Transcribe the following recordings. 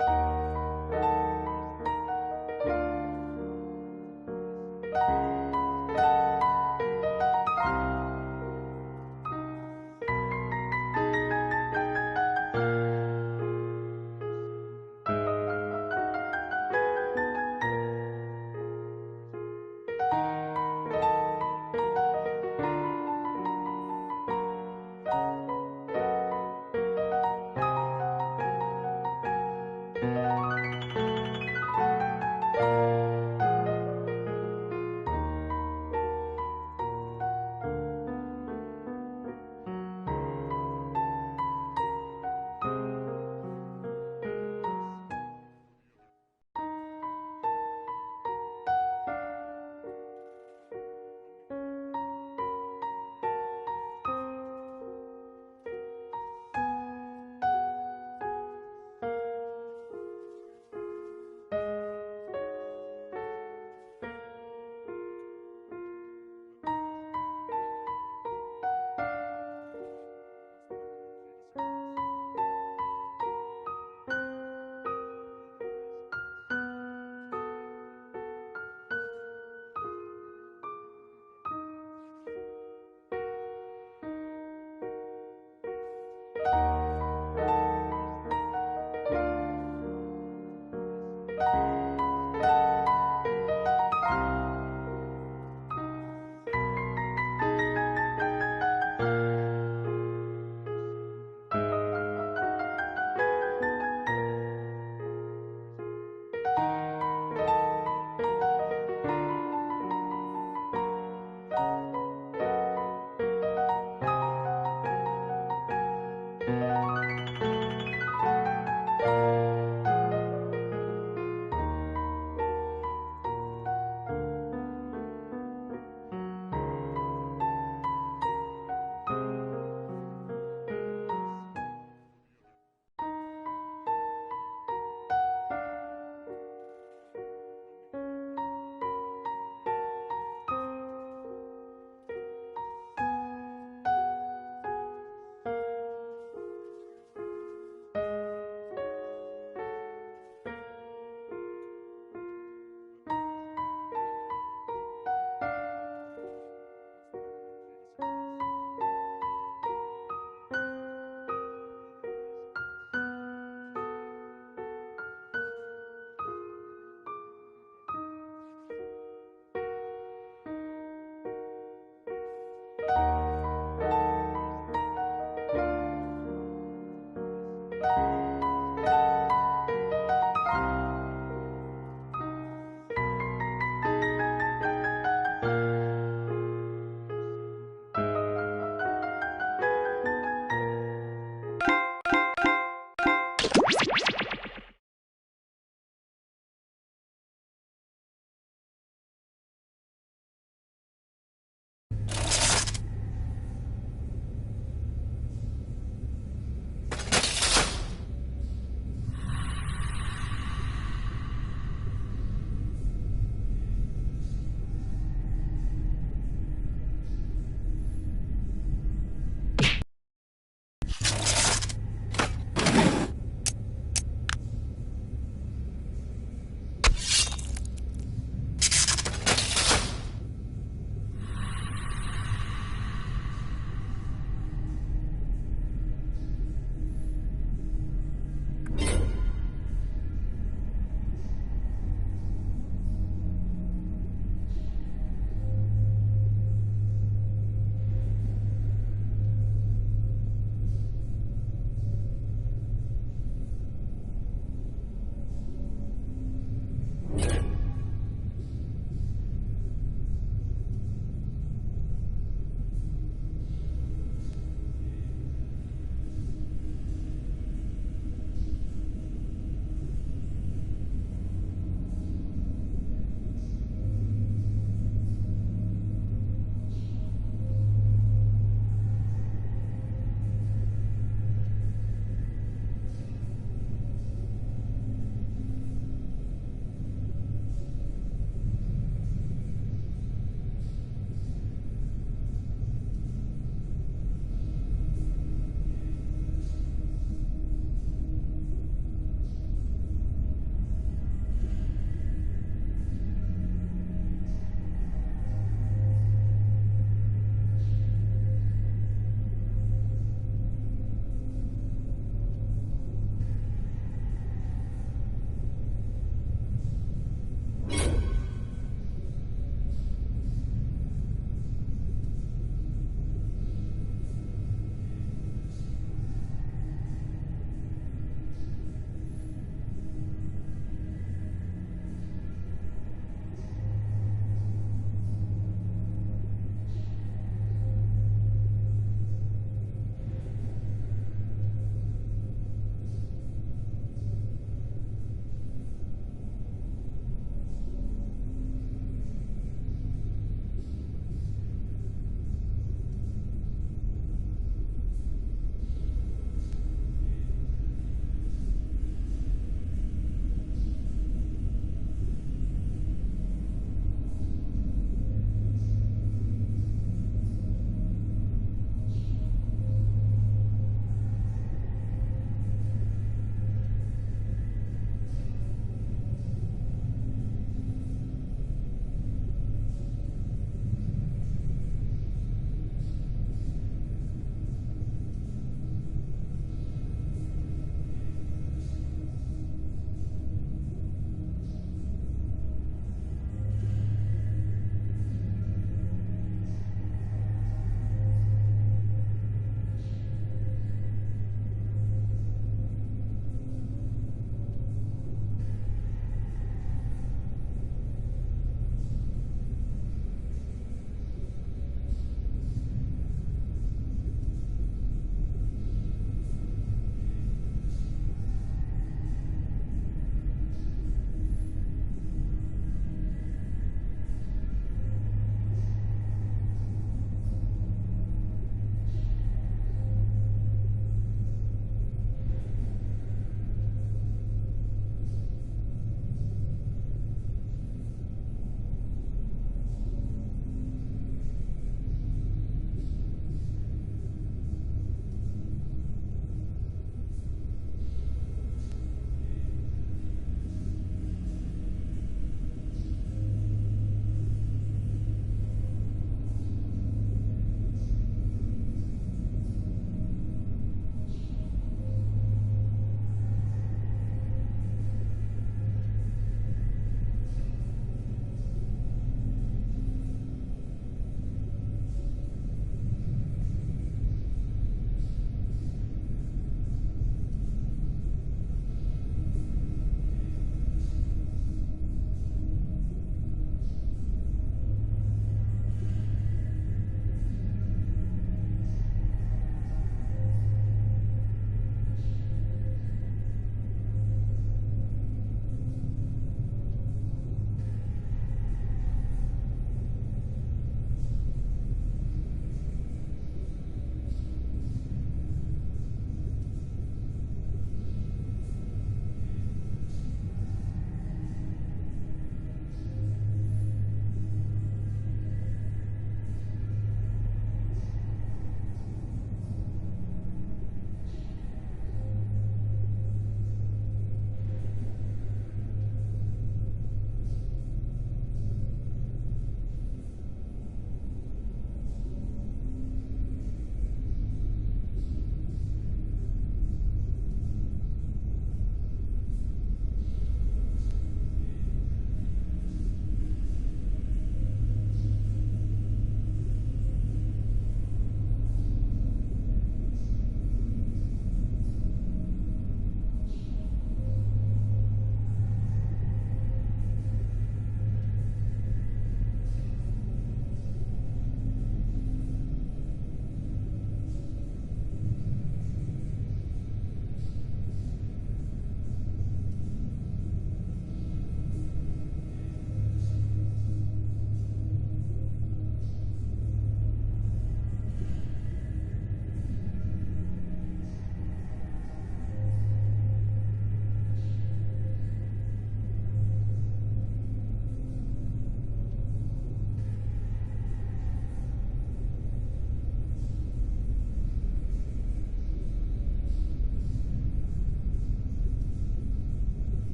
you.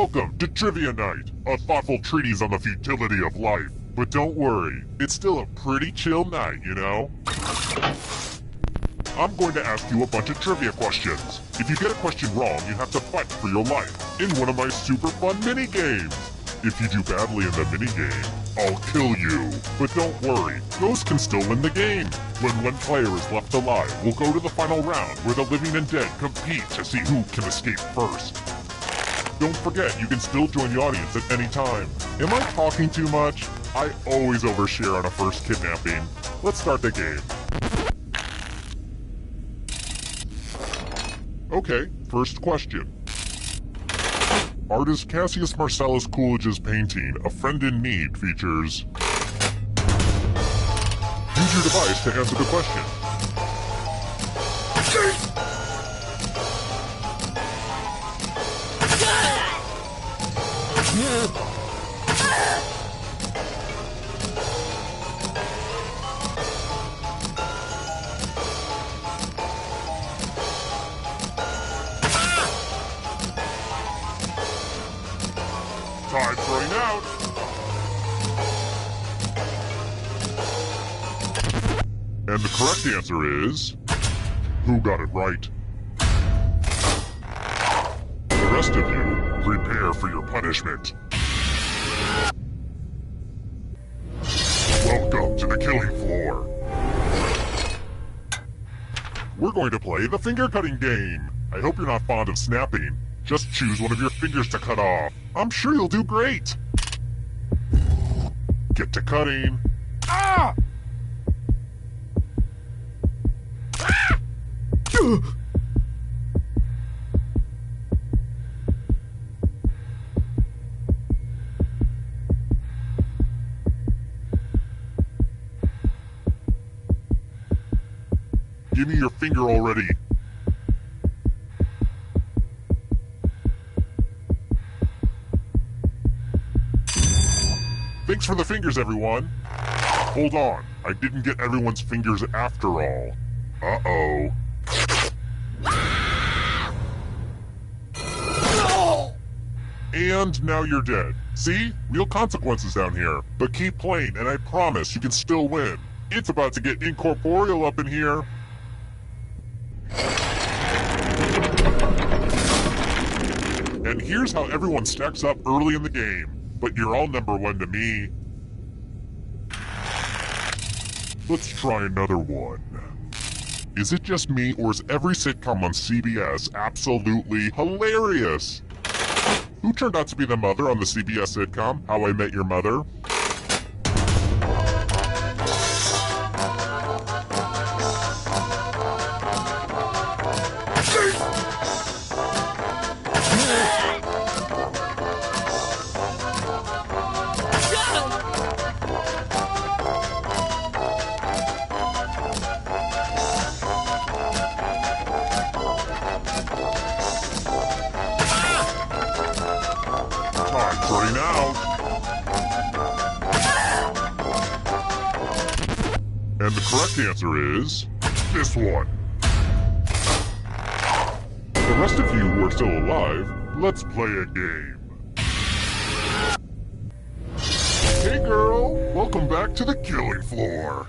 Welcome to Trivia Night, a thoughtful treatise on the futility of life. But don't worry, it's still a pretty chill night, you know? I'm going to ask you a bunch of trivia questions. If you get a question wrong, you have to fight for your life in one of my super fun mini-games. If you do badly in the mini-game, I'll kill you. But don't worry, ghosts can still win the game. When one player is left alive, we'll go to the final round where the living and dead compete to see who can escape first. Don't forget, you can still join the audience at any time. Am I talking too much? I always overshare on a first kidnapping. Let's start the game. Okay, first question. Artist Cassius Marcellus Coolidge's painting, A Friend in Need, features... Use your device to answer the question. Time's running out. And the correct answer is... Who got it right? The rest of you, prepare for your punishment. Welcome to the killing floor. We're going to play the finger-cutting game. I hope you're not fond of snapping. Just choose one of your fingers to cut off. I'm sure you'll do great. Get to cutting. Ah! Ah! Give me your finger already. Thanks for the fingers, everyone. Hold on, I didn't get everyone's fingers after all. Uh-oh. And now you're dead. See? Real consequences down here. But keep playing, and I promise you can still win. It's about to get incorporeal up in here. And here's how everyone stacks up early in the game. But you're all number one to me. Let's try another one. Is it just me, or is every sitcom on CBS absolutely hilarious? Who turned out to be the mother on the CBS sitcom, How I Met Your Mother? Running out. And the correct answer is... this one. The rest of you who are still alive, let's play a game. Hey girl, welcome back to the killing floor.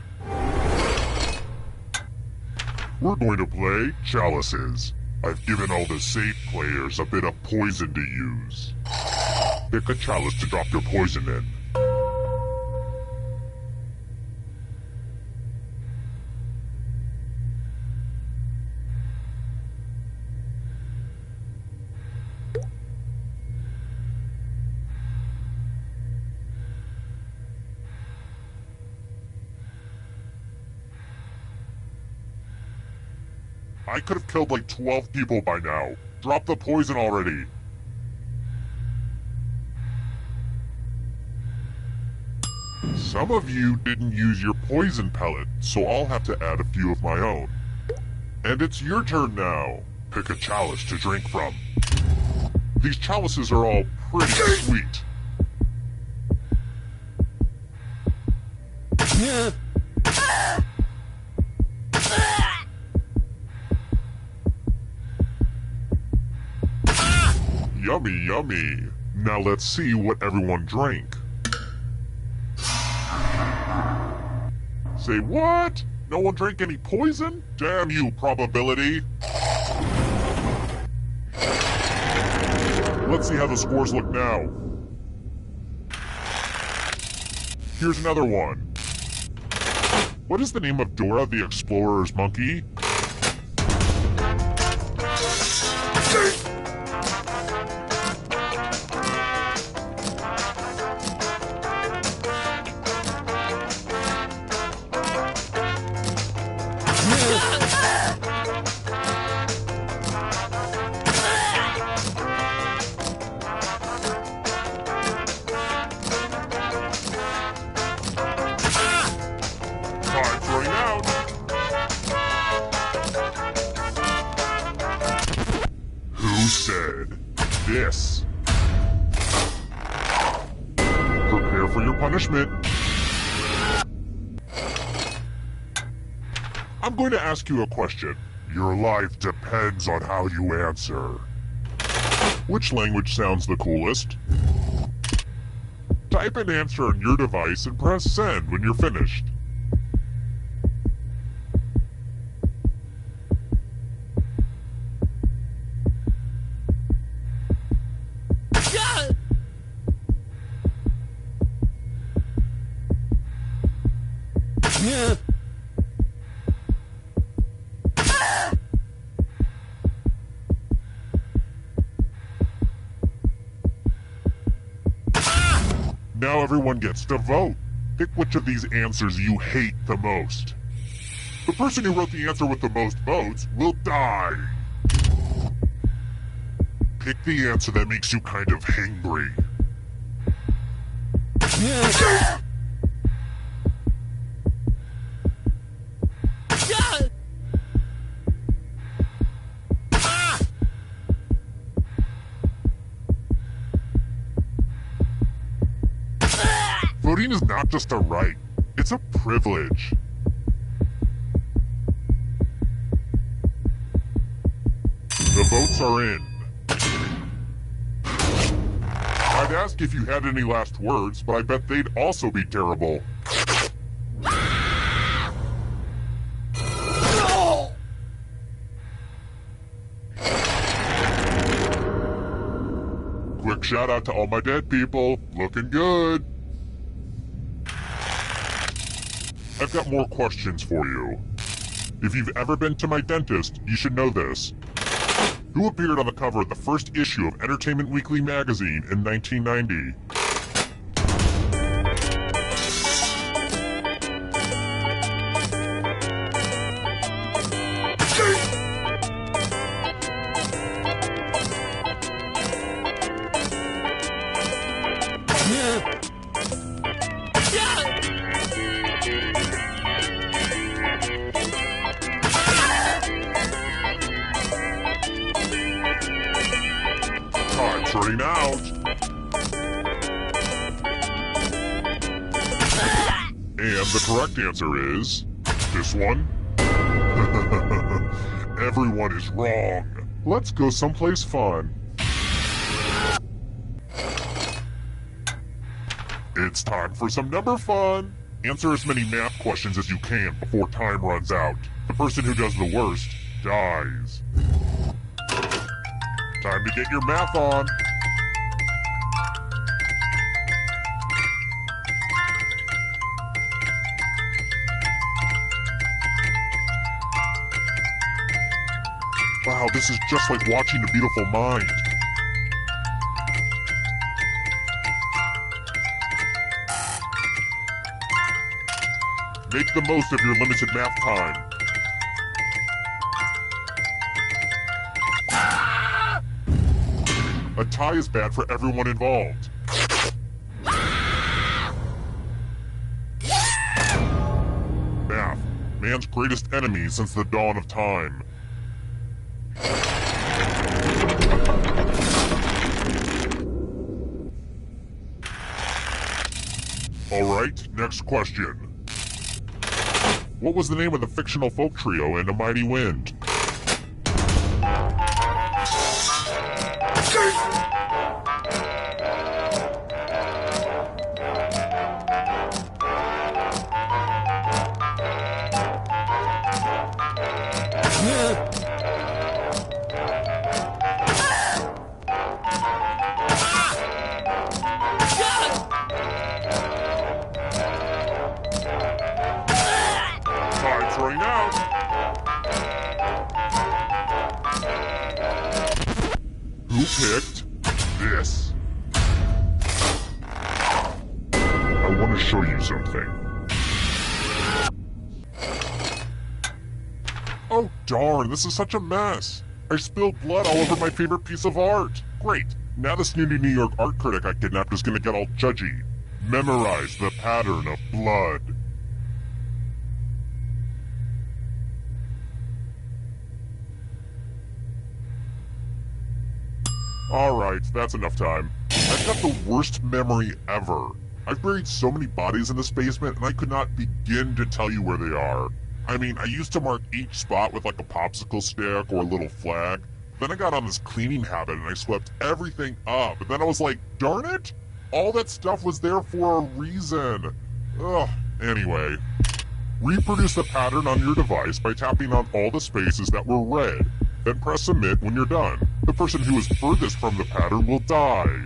We're going to play Chalices. I've given all the safe players a bit of poison to use. Pick a chalice to drop your poison in. I could have killed like 12 people by now. Drop the poison already. Some of you didn't use your poison pellet, so I'll have to add a few of my own. And it's your turn now. Pick a chalice to drink from. These chalices are all pretty sweet. Yummy, yummy. Now let's see what everyone drank. Say what? No one drank any poison? Damn you, probability! Let's see how the scores look now. Here's another one. What is the name of Dora the Explorer's monkey? Time's running out. Who said this? Prepare for your punishment. I'm going to ask you a question. Your life depends on how you answer. Which language sounds the coolest? Type an answer on your device and press send when you're finished. Now everyone gets to vote. Pick which of these answers you hate the most. The person who wrote the answer with the most votes will die. Pick the answer that makes you kind of hangry. Voting is not just a right, it's a privilege. The votes are in. I'd ask if you had any last words, but I bet they'd also be terrible. Quick shout out to all my dead people. Looking good. I've got more questions for you. If you've ever been to my dentist, you should know this. Who appeared on the cover of the first issue of Entertainment Weekly magazine in 1990? Time's running out. And the correct answer is this one. Everyone is wrong. Let's go someplace fun. It's time for some number fun. Answer as many math questions as you can before time runs out. The person who does the worst dies. Time to get your math on. Wow, this is just like watching A Beautiful Mind. Make the most of your limited math time. A tie is bad for everyone involved. Math, man's greatest enemy since the dawn of time. Alright, next question. What was the name of the fictional folk trio in A Mighty Wind? Who picked this? I want to show you something. Oh darn, this is such a mess. I spilled blood all over my favorite piece of art. Great, now the snooty New York art critic I kidnapped is gonna get all judgy. Memorize the pattern of blood. Alright, that's enough time. I've got the worst memory ever. I've buried so many bodies in this basement and I could not begin to tell you where they are. I mean, I used to mark each spot with like a popsicle stick or a little flag. Then I got on this cleaning habit and I swept everything up. And then I was like, darn it! All that stuff was there for a reason. Ugh. Anyway. Reproduce the pattern on your device by tapping on all the spaces that were red. Then press submit when you're done. The person who is furthest from the pattern will die.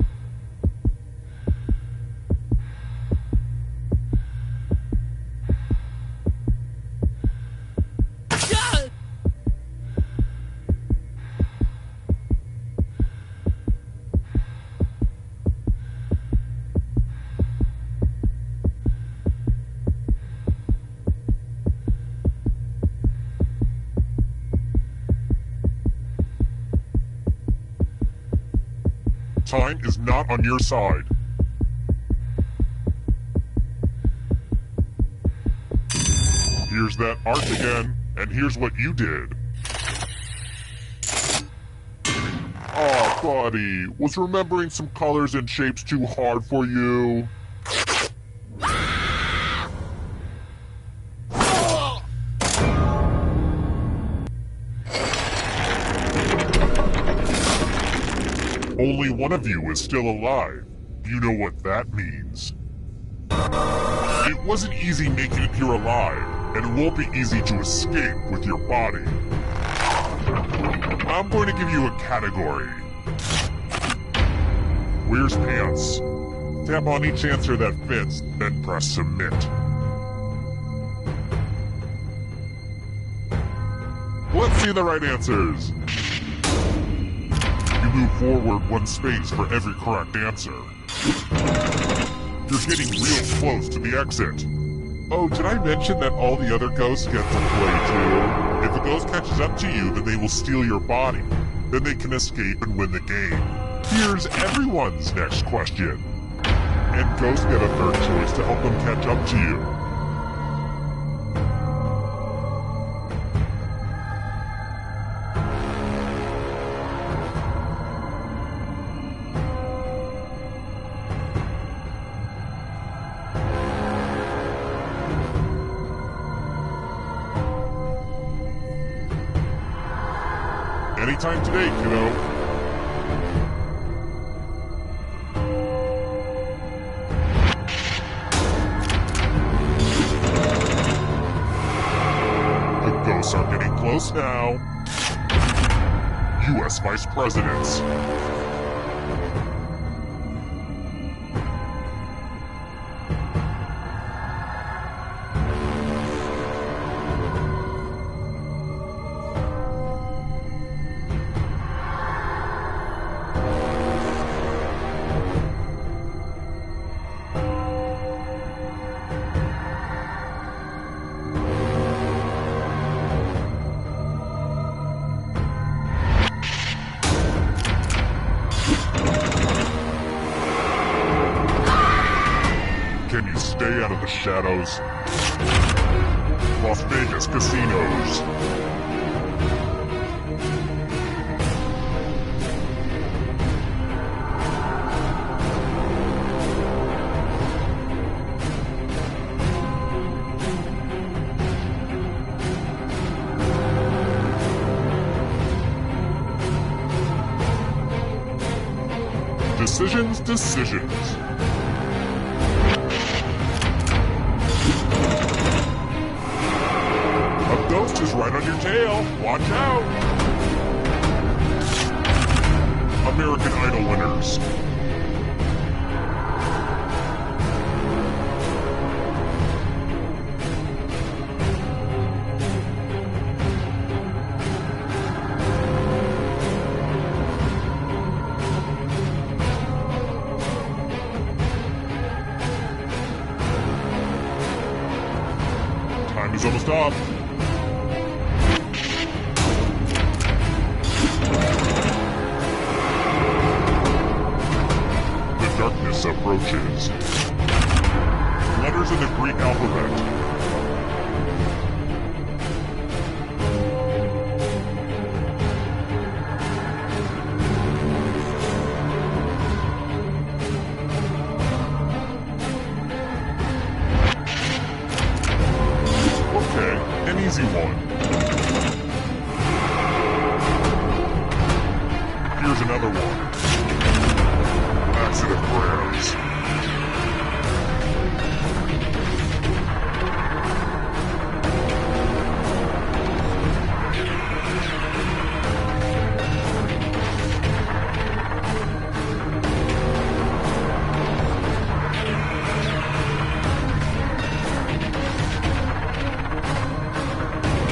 Time is not on your side. Here's that art again, and here's what you did. Aw, buddy, was remembering some colors and shapes too hard for you? Only one of you is still alive. You know what that means. It wasn't easy making it here alive, and it won't be easy to escape with your body. I'm going to give you a category. Where's pants? Tap on each answer that fits, then press submit. Let's see the right answers. Move forward one space for every correct answer. You're getting real close to the exit. Oh, did I mention that all the other ghosts get to play too? If a ghost catches up to you, then they will steal your body. Then they can escape and win the game. Here's everyone's next question. And ghosts get a third choice to help them catch up to you. Anytime today, kiddo. The ghosts are getting close now. U.S. Vice Presidents. Can you stay out of the shadows? Las Vegas casinos. Decisions. A ghost is right on your tail. Watch out. American Idol winners. is almost up. The darkness approaches. Letters in the Greek alphabet. An easy one. Here's another one. Accident prayers.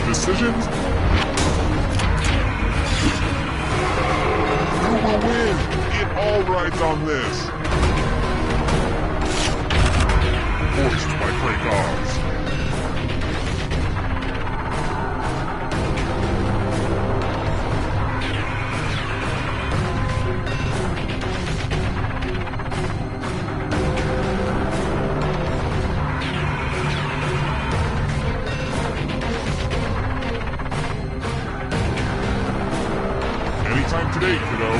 Decisions? Who will win? It all rides on this. Voiced by Frank Oz. Anytime today, kiddo.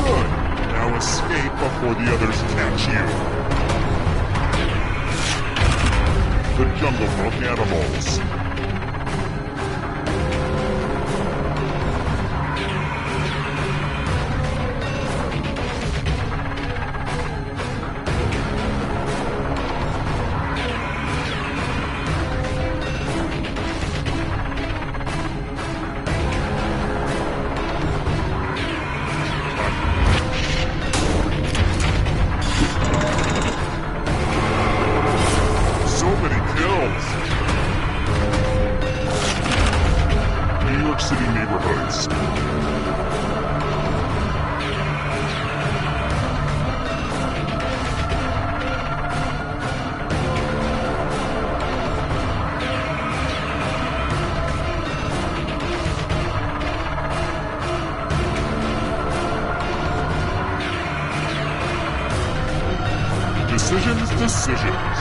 Good. Now escape before the others catch you. The Jungle Book Animals. New York City neighborhoods. Decisions.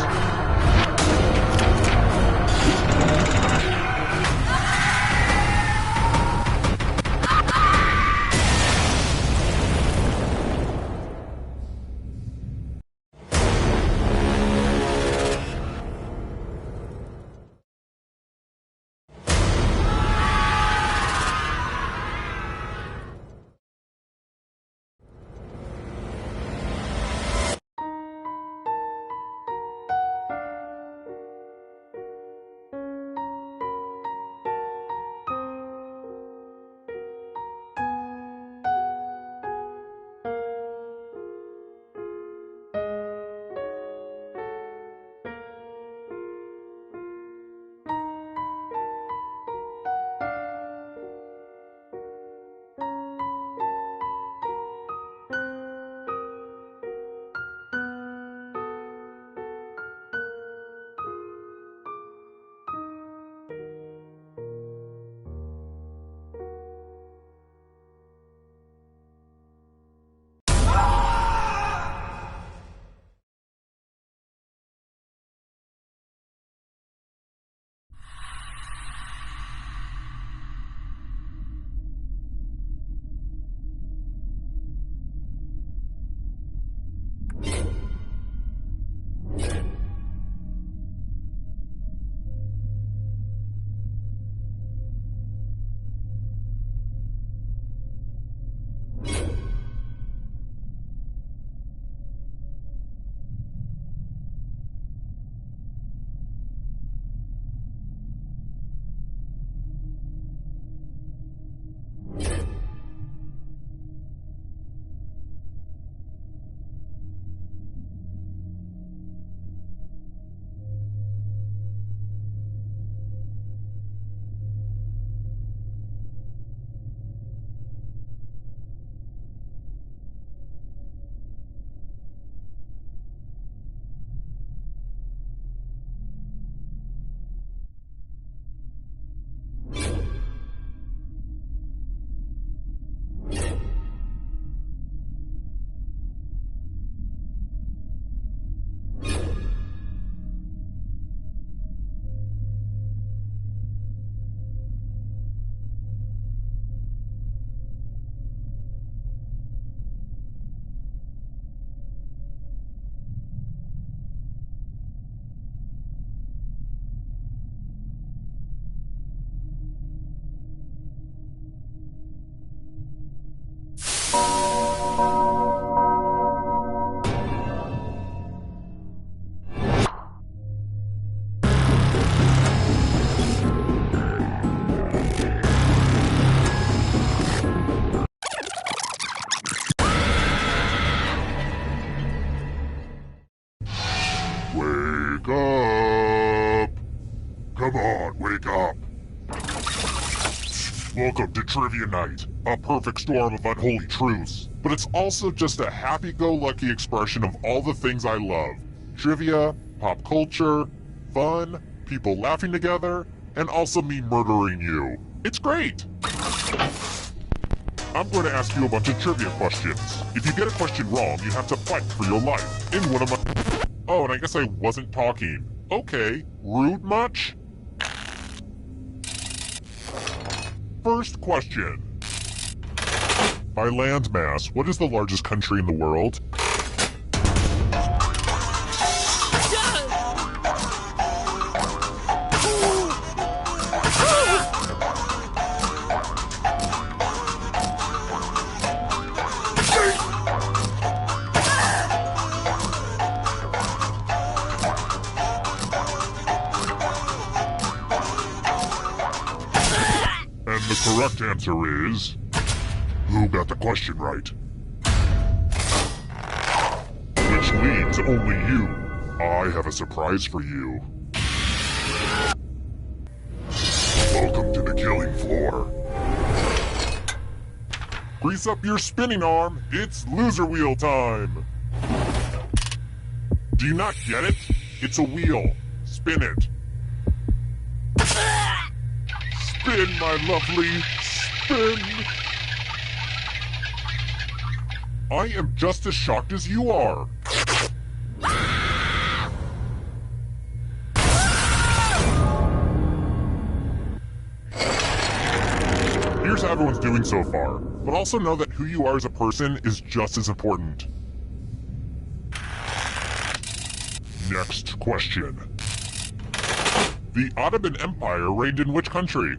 Welcome to Trivia Night, a perfect storm of unholy truths. But it's also just a happy-go-lucky expression of all the things I love. Trivia, pop culture, fun, people laughing together, and also me murdering you. It's great! I'm going to ask you a bunch of trivia questions. If you get a question wrong, you have to fight for your life in one of my... Oh, and I guess I wasn't talking. Okay, rude much? First question. By landmass, what is the largest country in the world? The correct answer is... Who got the question right? Which leads only you. I have a surprise for you. Welcome to the killing floor. Grease up your spinning arm. It's loser wheel time. Do you not get it? It's a wheel. Spin it. Spin, my lovely, spin! I am just as shocked as you are. Here's how everyone's doing so far, but also know that who you are as a person is just as important. Next question. The Ottoman Empire reigned in which country?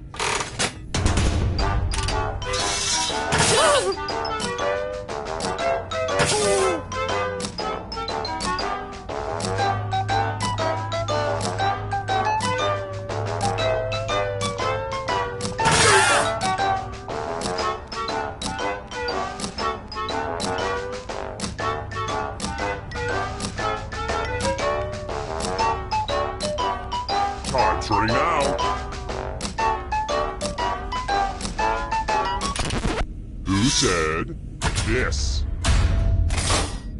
Time's running out. Who said this?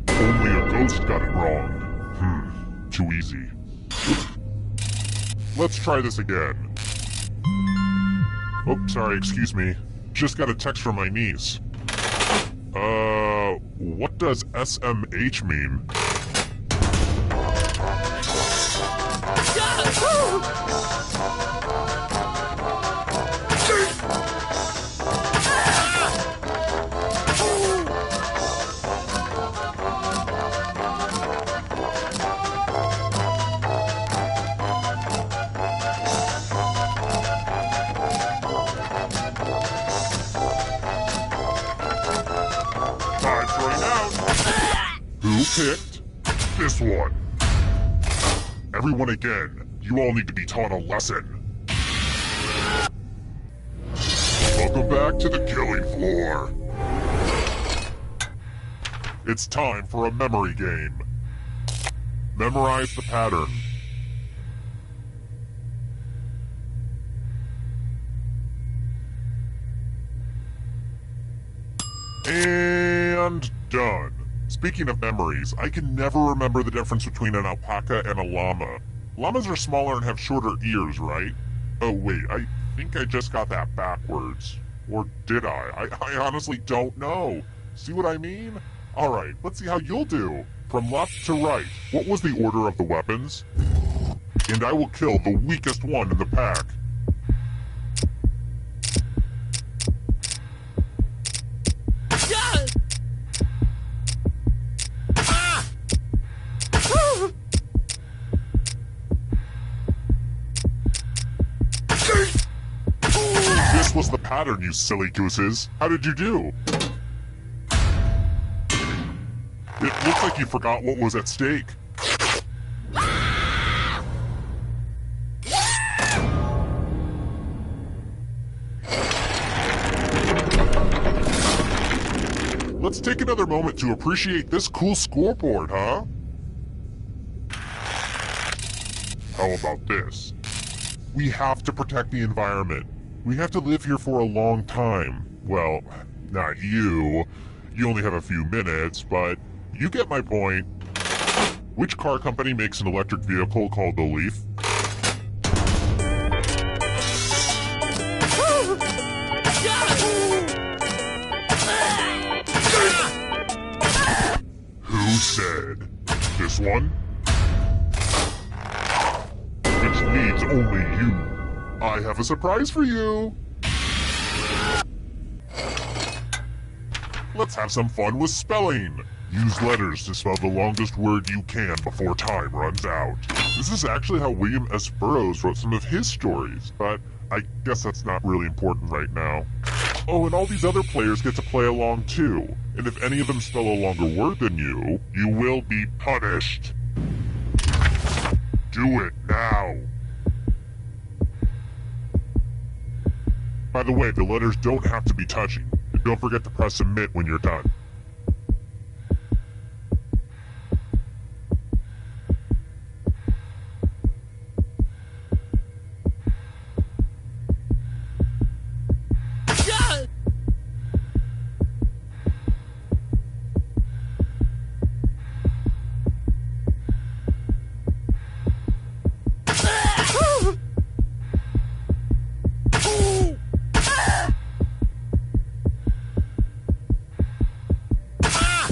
Only a ghost got it wrong. Too easy. Let's try this again. Oh, sorry, excuse me. Just got a text from my niece. What does SMH mean? Time's running out. Who picked this one? Everyone again, you all need to be taught a lesson. Welcome back to the killing floor. It's time for a memory game. Memorize the pattern. And done. Speaking of memories, I can never remember the difference between an alpaca and a llama. Llamas are smaller and have shorter ears, right? Oh wait, I think I just got that backwards. Or did I? I honestly don't know. See what I mean? Alright, let's see how you'll do. From left to right, what was the order of the weapons? And I will kill the weakest one in the pack. This was the pattern, you silly gooses. How did you do? It looks like you forgot what was at stake. Let's take another moment to appreciate this cool scoreboard, huh? How about this? We have to protect the environment. We have to live here for a long time. Well, not you. You only have a few minutes, but you get my point. Which car company makes an electric vehicle called the Leaf? Who said? This one? Which needs only you. I have a surprise for you. Let's have some fun with spelling. Use letters to spell the longest word you can before time runs out. This is actually how William S. Burroughs wrote some of his stories, but I guess that's not really important right now. Oh, and all these other players get to play along too. And if any of them spell a longer word than you, you will be punished. Do it now. By the way, the letters don't have to be touching. And don't forget to press submit when you're done.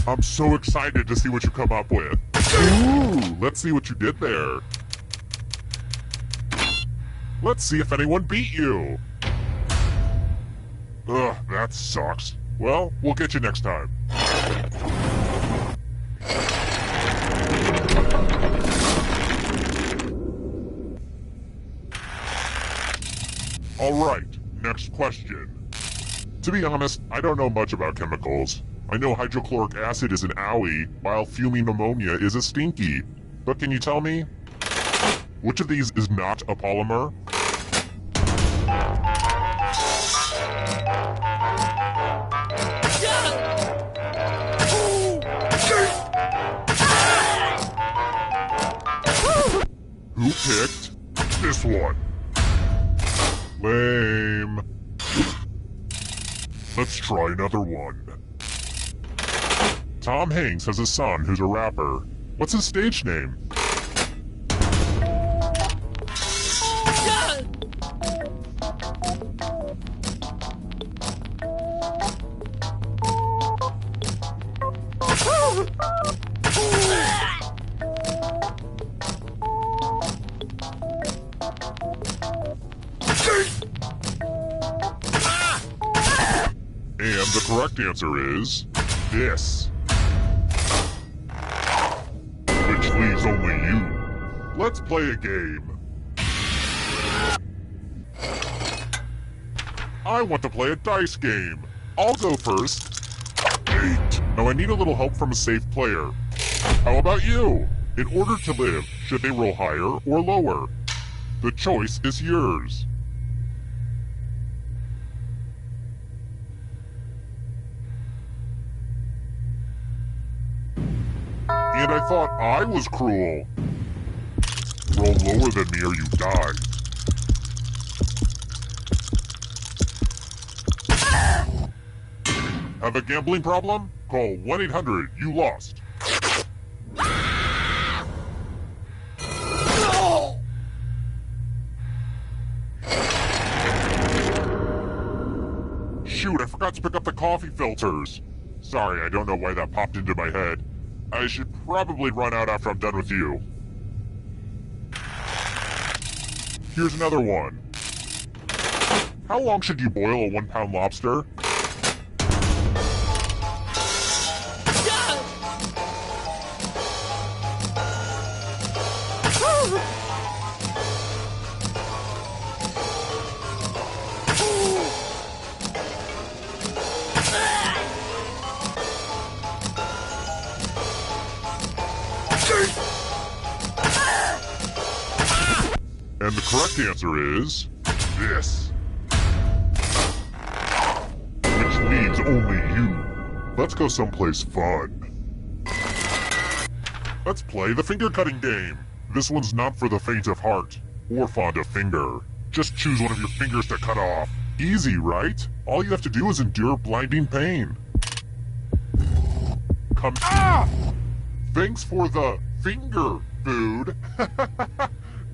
I'm so excited to see what you come up with. Ooh, let's see what you did there. Let's see if anyone beat you. Ugh, that sucks. Well, we'll get you next time. Alright, next question. To be honest, I don't know much about chemicals. I know hydrochloric acid is an owie, while fuming ammonia is a stinky. But can you tell me? Which of these is not a polymer? Who picked this one? Lame. Let's try another one. Tom Hanks has a son who's a rapper. What's his stage name? And the correct answer is this. Which leaves only you. Let's play a game. I want to play a dice game. I'll go first. 8. Now I need a little help from a safe player. How about you? In order to live, should they roll higher or lower? The choice is yours. And I thought I was cruel. Roll lower than me or you die. Have a gambling problem? Call 1-800-YOU-LOST. Shoot, I forgot to pick up the coffee filters. Sorry, I don't know why that popped into my head. I should probably run out after I'm done with you. Here's another one. How long should you boil a 1-pound lobster? And the correct answer is this. Which leaves only you. Let's go someplace fun. Let's play the finger cutting game. This one's not for the faint of heart or fond of finger. Just choose one of your fingers to cut off. Easy, right? All you have to do is endure blinding pain. Ah! Thanks for the finger food.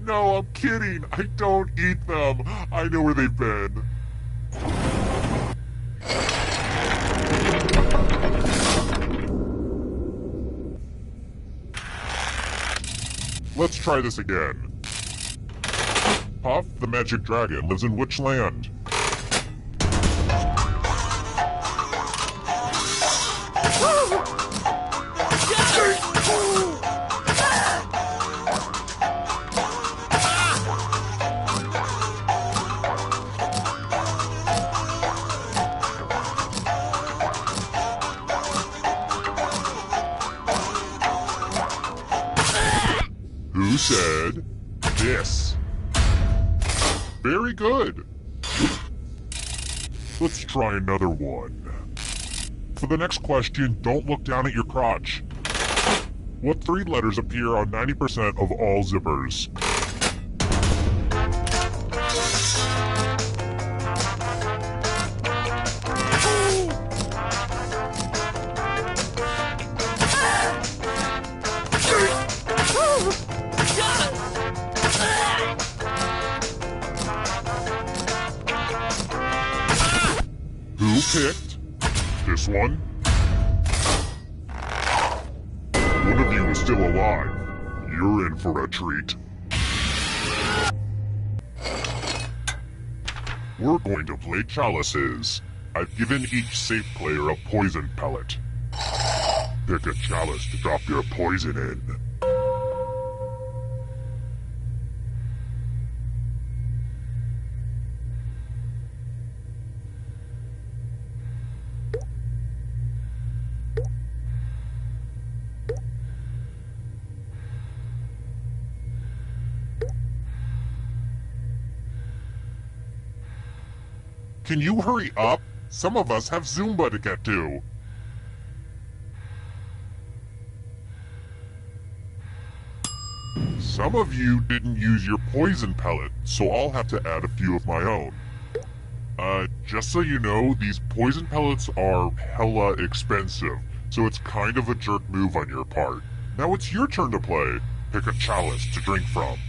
No, I'm kidding. I don't eat them. I know where they've been. Let's try this again. Puff, the magic dragon, lives in which land? Who said this? Very good. Let's try another one. For the next question, don't look down at your crotch. What 3 letters appear on 90% of all zippers? Who picked this one? One of you is still alive. You're in for a treat. We're going to play chalices. I've given each safe player a poison pellet. Pick a chalice to drop your poison in. Can you hurry up? Some of us have Zumba to get to. Some of you didn't use your poison pellet, so I'll have to add a few of my own. Just so you know, these poison pellets are hella expensive, so it's kind of a jerk move on your part. Now it's your turn to play. Pick a chalice to drink from.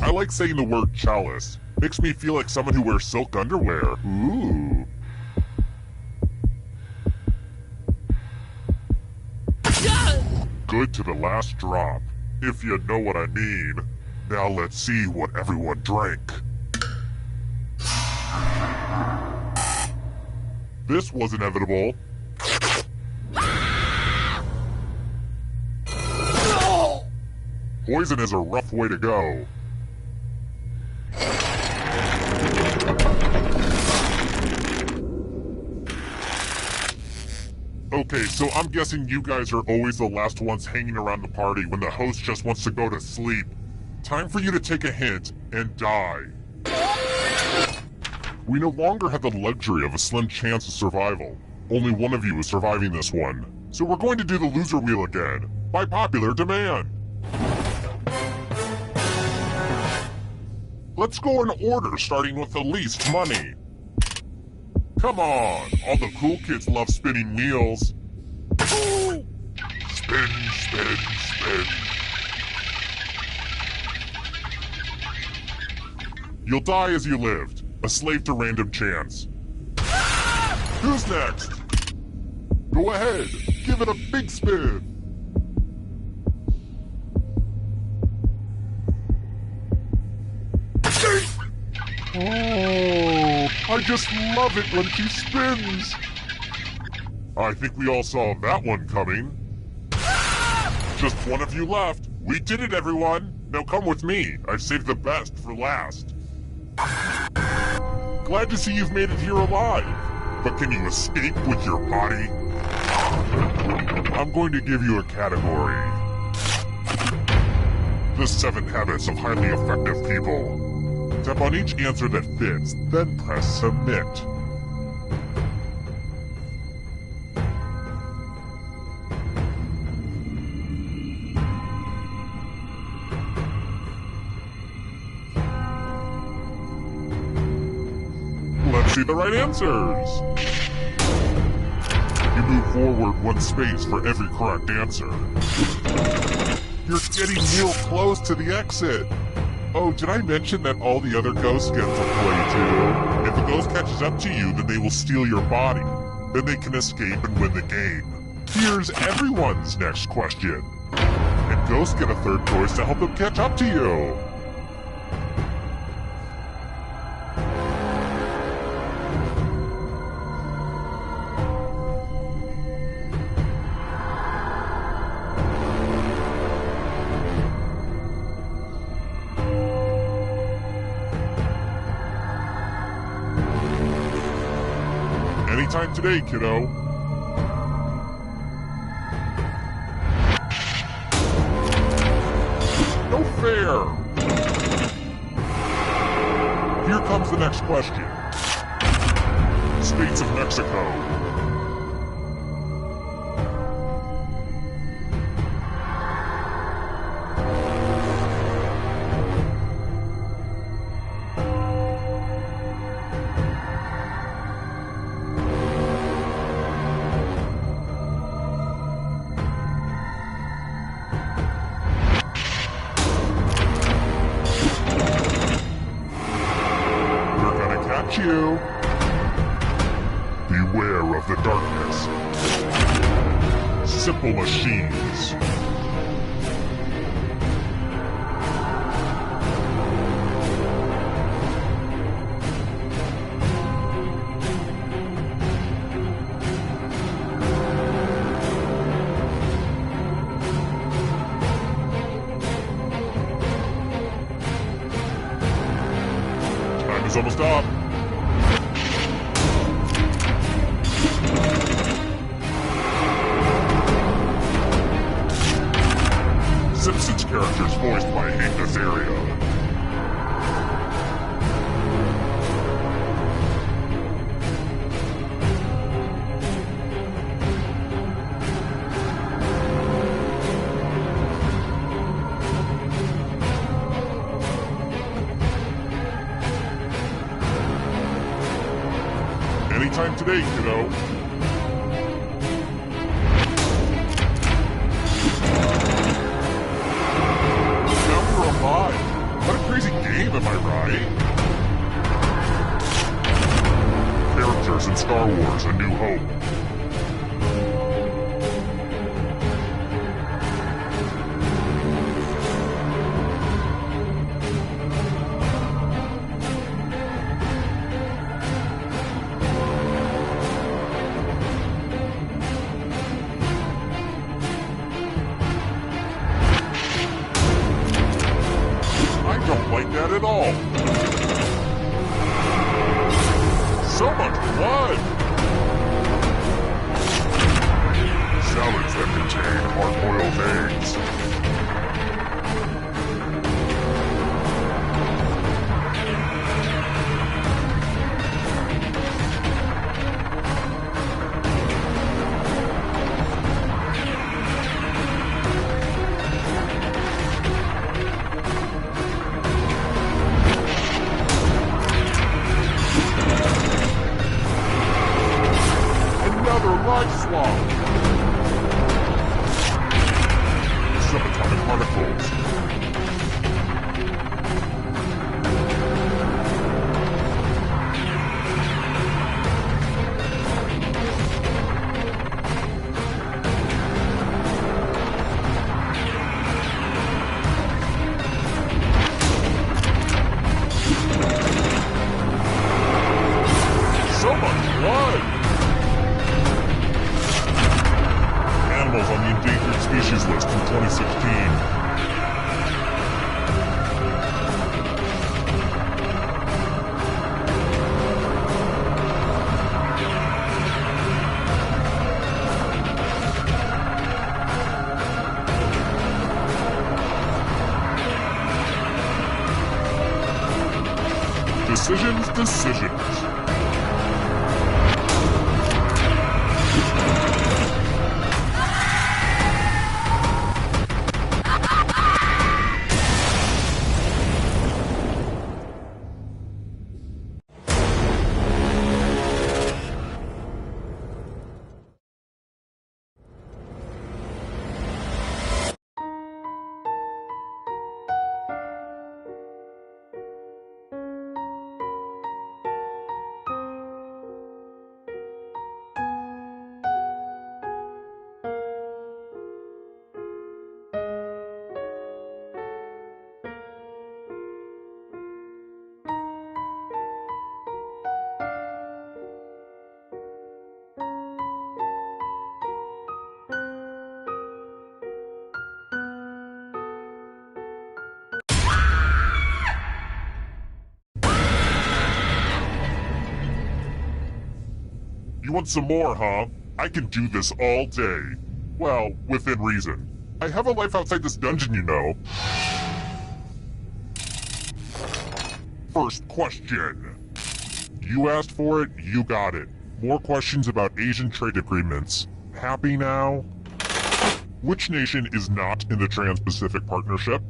I like saying the word chalice. Makes me feel like someone who wears silk underwear. Ooh. Good to the last drop, if you know what I mean. Now let's see what everyone drank. This was inevitable. Poison is a rough way to go. Okay, so I'm guessing you guys are always the last ones hanging around the party when the host just wants to go to sleep. Time for you to take a hint and die. We no longer have the luxury of a slim chance of survival. Only one of you is surviving this one. So we're going to do the loser wheel again, by popular demand. Let's go in order, starting with the least money. Come on, all the cool kids love spinning wheels. Spin, spin, spin. You'll die as you lived, a slave to random chance. Who's next? Go ahead, give it a big spin. Oh, I just love it when she spins. I think we all saw that one coming. Just one of you left. We did it, everyone. Now come with me. I've saved the best for last. Glad to see you've made it here alive. But can you escape with your body? I'm going to give you a category. The 7 habits of highly effective people. Tap on each answer that fits, then press submit. see the right answers. You move forward 1 space for every correct answer. You're getting real close to the exit. Oh, did I mention that all the other ghosts get to play too? If the ghost catches up to you, then they will steal your body. Then they can escape and win the game. Here's everyone's next question. And ghosts get a third choice to help them catch up to you. Anytime today, kiddo. No fair! Here comes the next question. States of Mexico. You. Beware of the darkness. Simple machines. Time is almost up. Simpsons characters voiced by Hank Azaria. Anytime today, kiddo. What a crazy game, am I right? Characters in Star Wars: A New Hope. Don't like that at all. So much blood. Salads that contain hard-boiled eggs. Life swap. Subatomic particles. So much blood. Animals on the endangered species list from 2016. Decisions. You want some more, huh? I can do this all day. Well, within reason. I have a life outside this dungeon, you know. First question. You asked for it, you got it. More questions about Asian trade agreements. Happy now? Which nation is not in the Trans-Pacific Partnership?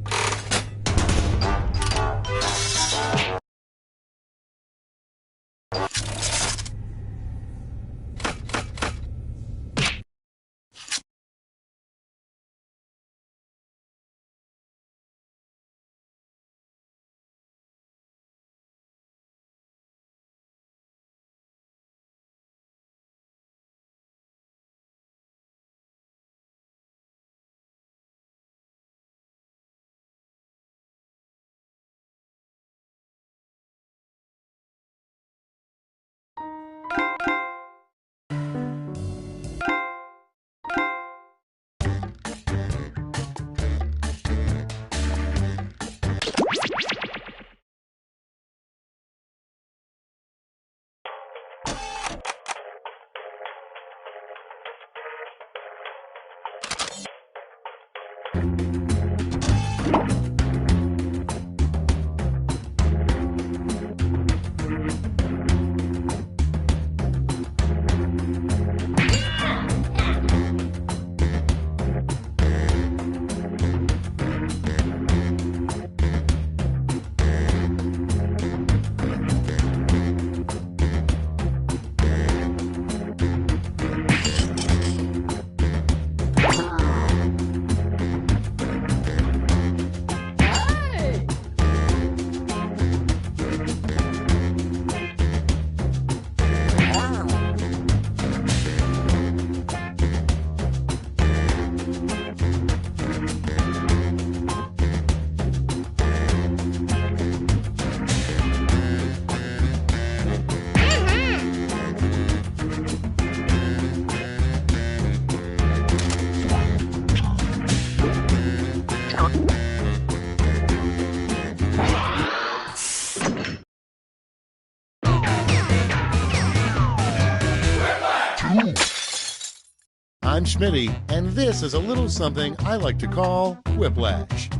I'm Schmitty, and this is a little something I like to call whiplash.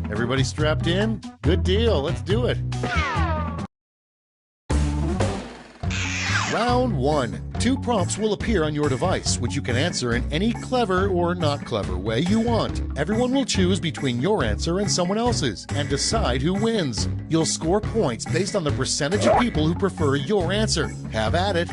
Everybody strapped in? Good deal, let's do it. Round 1. 2 prompts will appear on your device, which you can answer in any clever or not clever way you want. Everyone will choose between your answer and someone else's, and decide who wins. You'll score points based on the percentage of people who prefer your answer. Have at it.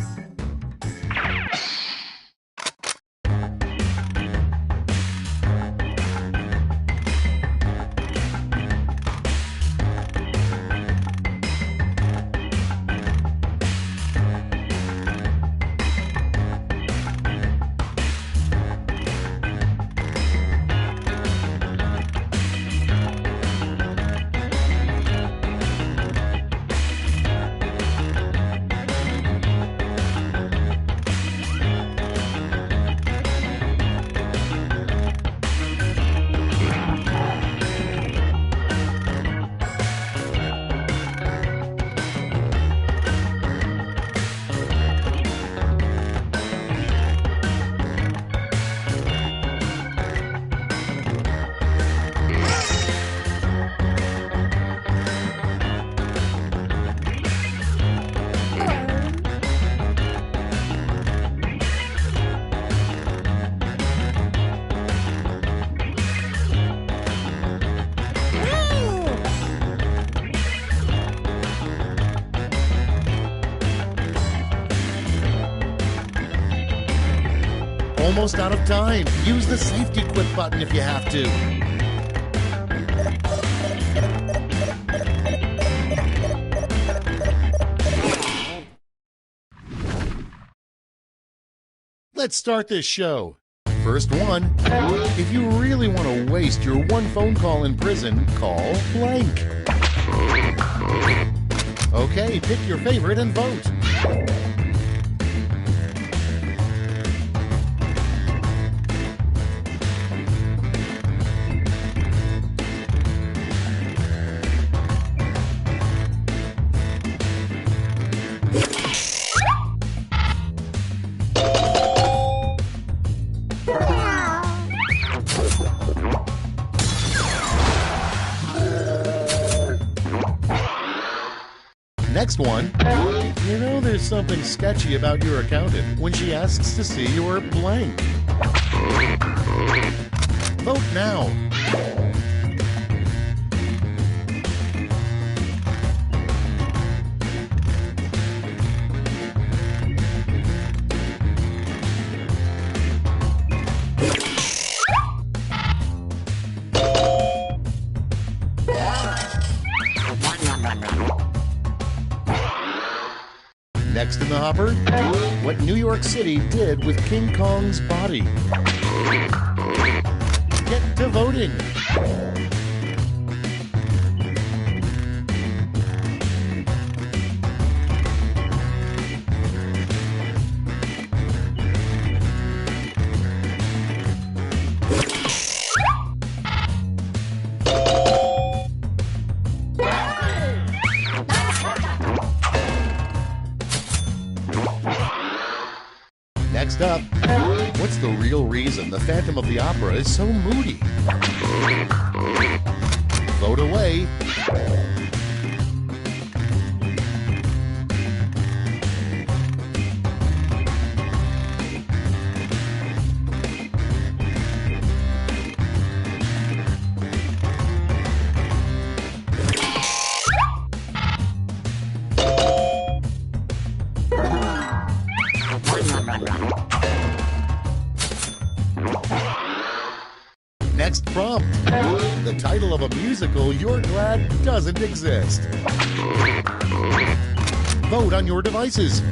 Almost out of time. Use the safety quit button if you have to. Let's start this show. First one. If you really want to waste your one phone call in prison, call blank. Okay, pick your favorite and vote. Next one. You know there's something sketchy about your accountant when she asks to see your blank. Vote now. Next in the hopper, what New York City did with King Kong's body. Get to voting. Next up, what's the real reason the Phantom of the Opera is so moody? Vote away. Next prompt. The title of a musical you're glad doesn't exist. Vote on your devices.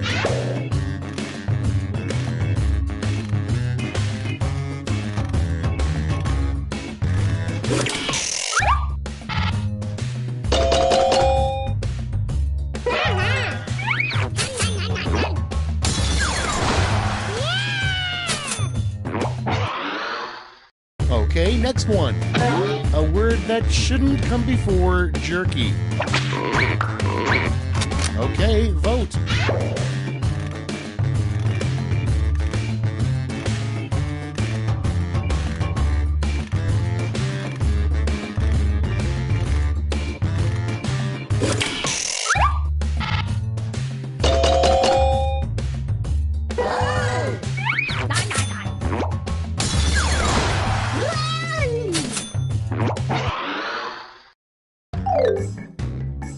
Okay, next one. A word that shouldn't come before jerky. Okay, vote.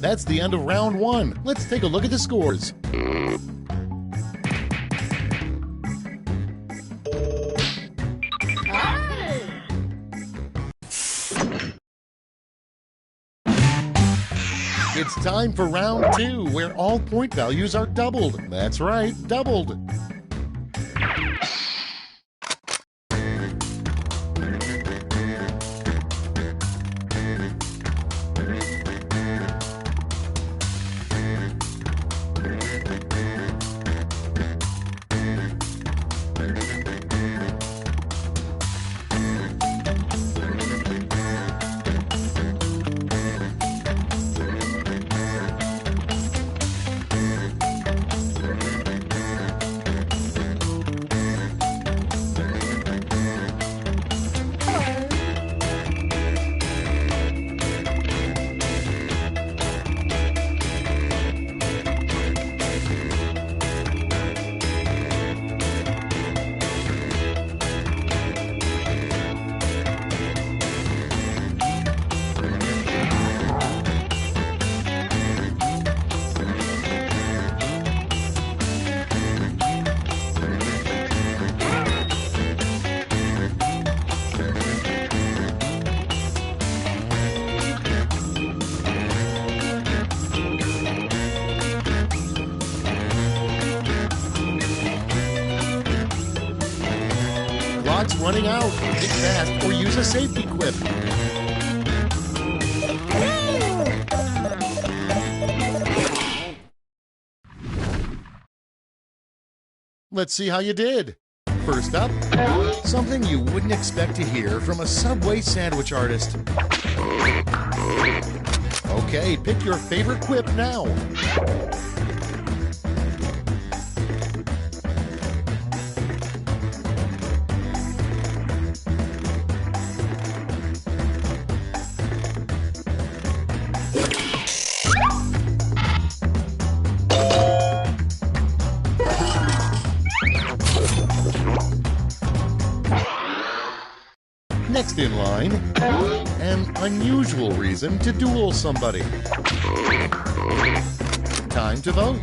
That's the end of round one. Let's take a look at the scores. It's time for round two, where all point values are doubled. That's right, doubled. Clock's running out. Get fast or use a safety quip. Let's see how you did. First up, something you wouldn't expect to hear from a Subway sandwich artist. Okay, pick your favorite quip now. Next in line, an unusual reason to duel somebody. Time to vote.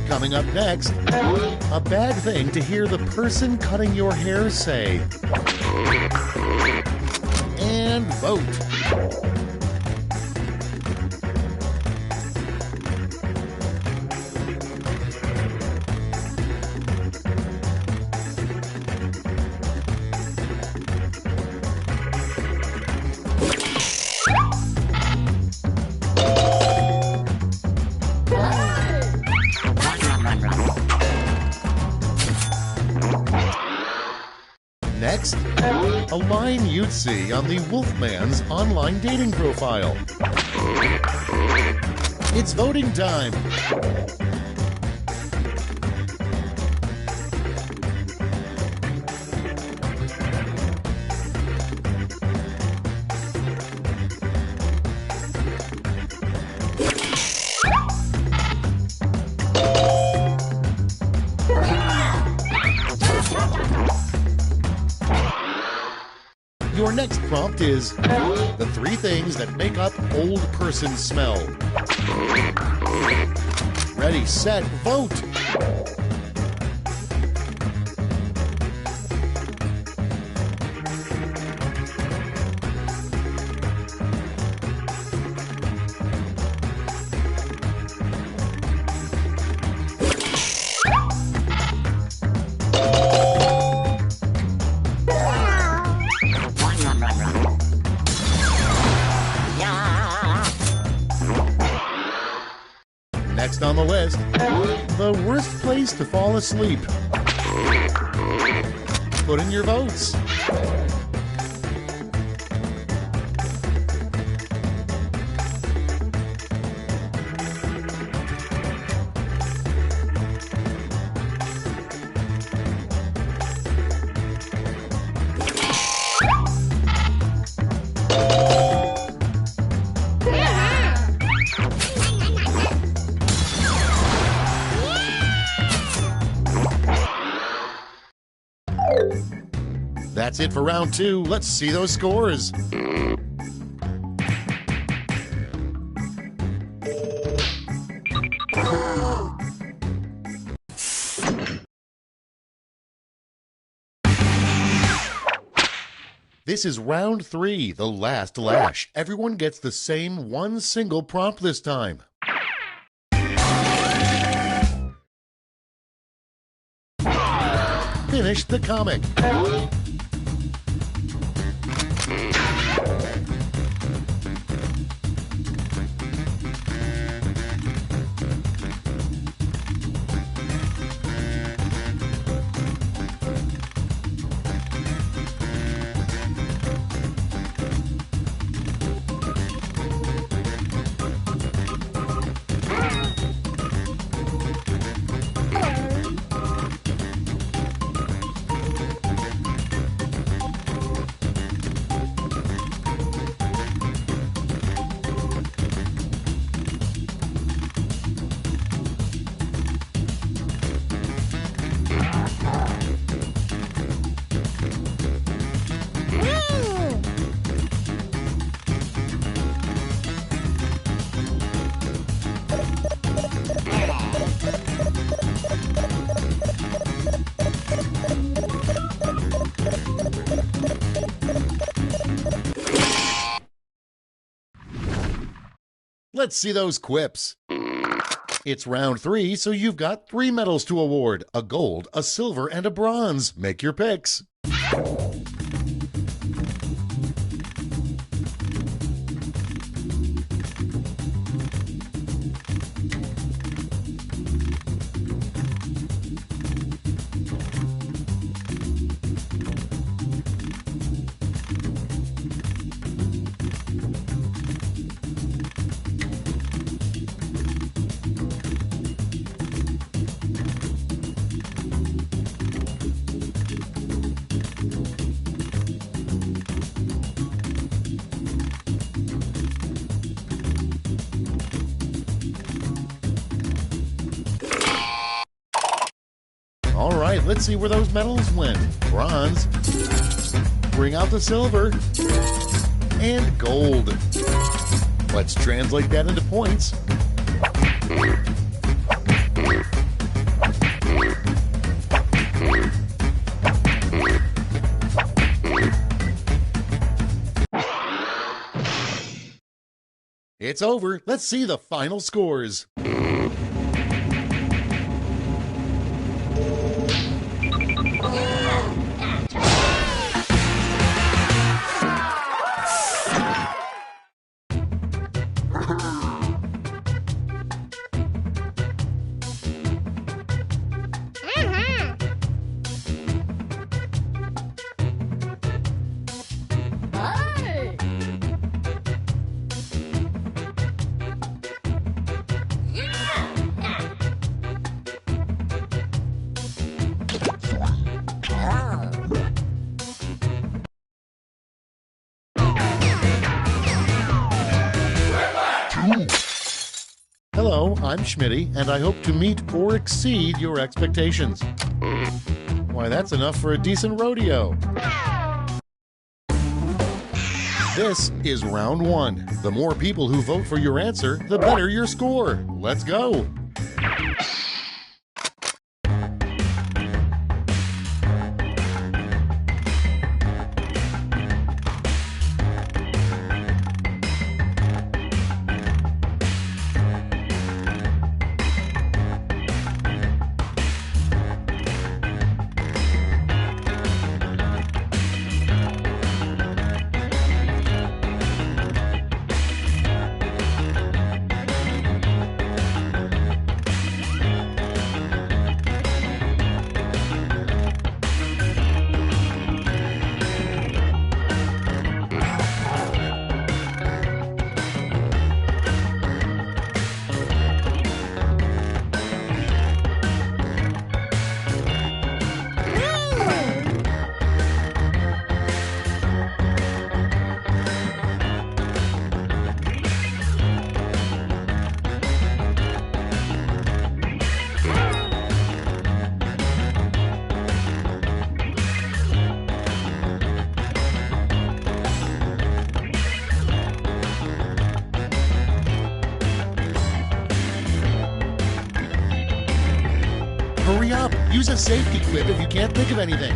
Coming up next, a bad thing to hear the person cutting your hair say. And vote. Next, a line you'd see on the Wolfman's online dating profile. It's voting time. Your next prompt is the 3 things that make up old person smell. Ready, set, vote! Next on the list, the worst place to fall asleep. Put in your votes. That's it for round 2. Let's see those scores. This is round 3, the last lash. Everyone gets the same one single prompt this time. Finish the comic. Let's see those quips. It's round 3, so you've got 3 medals to award: a gold, a silver, and a bronze. Make your picks. Let's see where those medals went. Bronze. Bring out the silver. And gold. Let's translate that into points. It's over. Let's see the final scores. Hello, I'm Schmitty, and I hope to meet or exceed your expectations. Why, that's enough for a decent rodeo. This is round one. The more people who vote for your answer, the better your score. Let's go. Hurry up! Use a safety quip if you can't think of anything.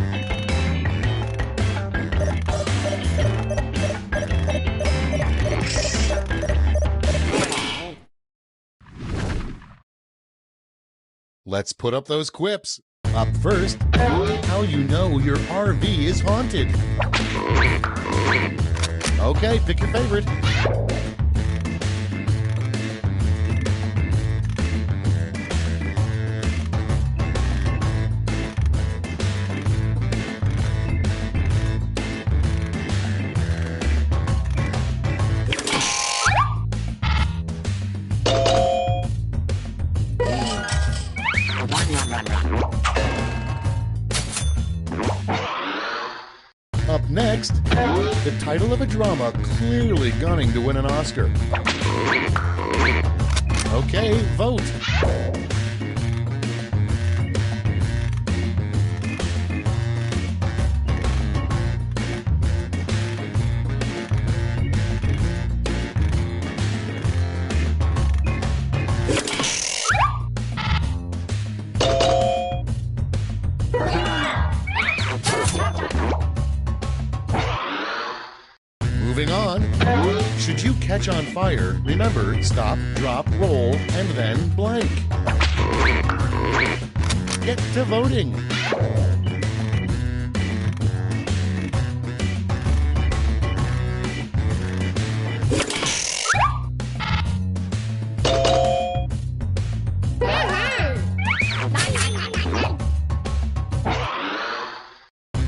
Let's put up those quips. Up first, how you know your RV is haunted. Okay, pick your favorite. Up next, the title of a drama clearly gunning to win an Oscar. Okay, vote. Moving on. Should you catch on fire, remember, stop, drop, roll, and then blank. Get to voting.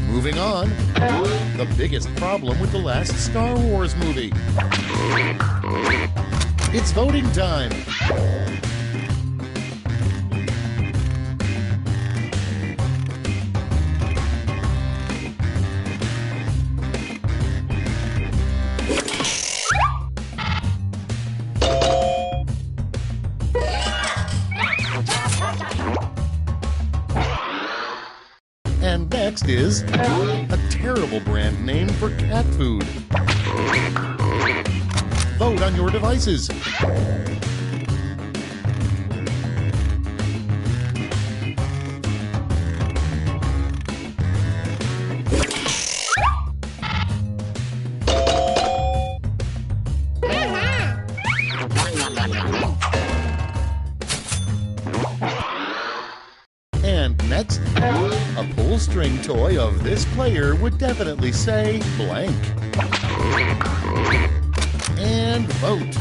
Moving on, the biggest problem with the last Star Wars movie. It's voting time. Next is a terrible brand name for cat food. Vote on your devices. And next, a pull-string toy of this player would definitely say blank. And vote.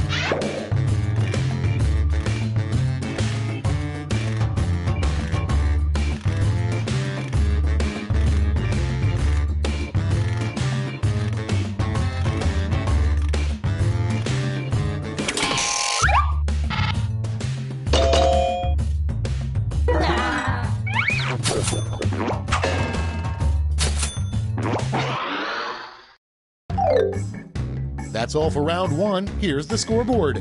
That's all for round one. Here's the scoreboard.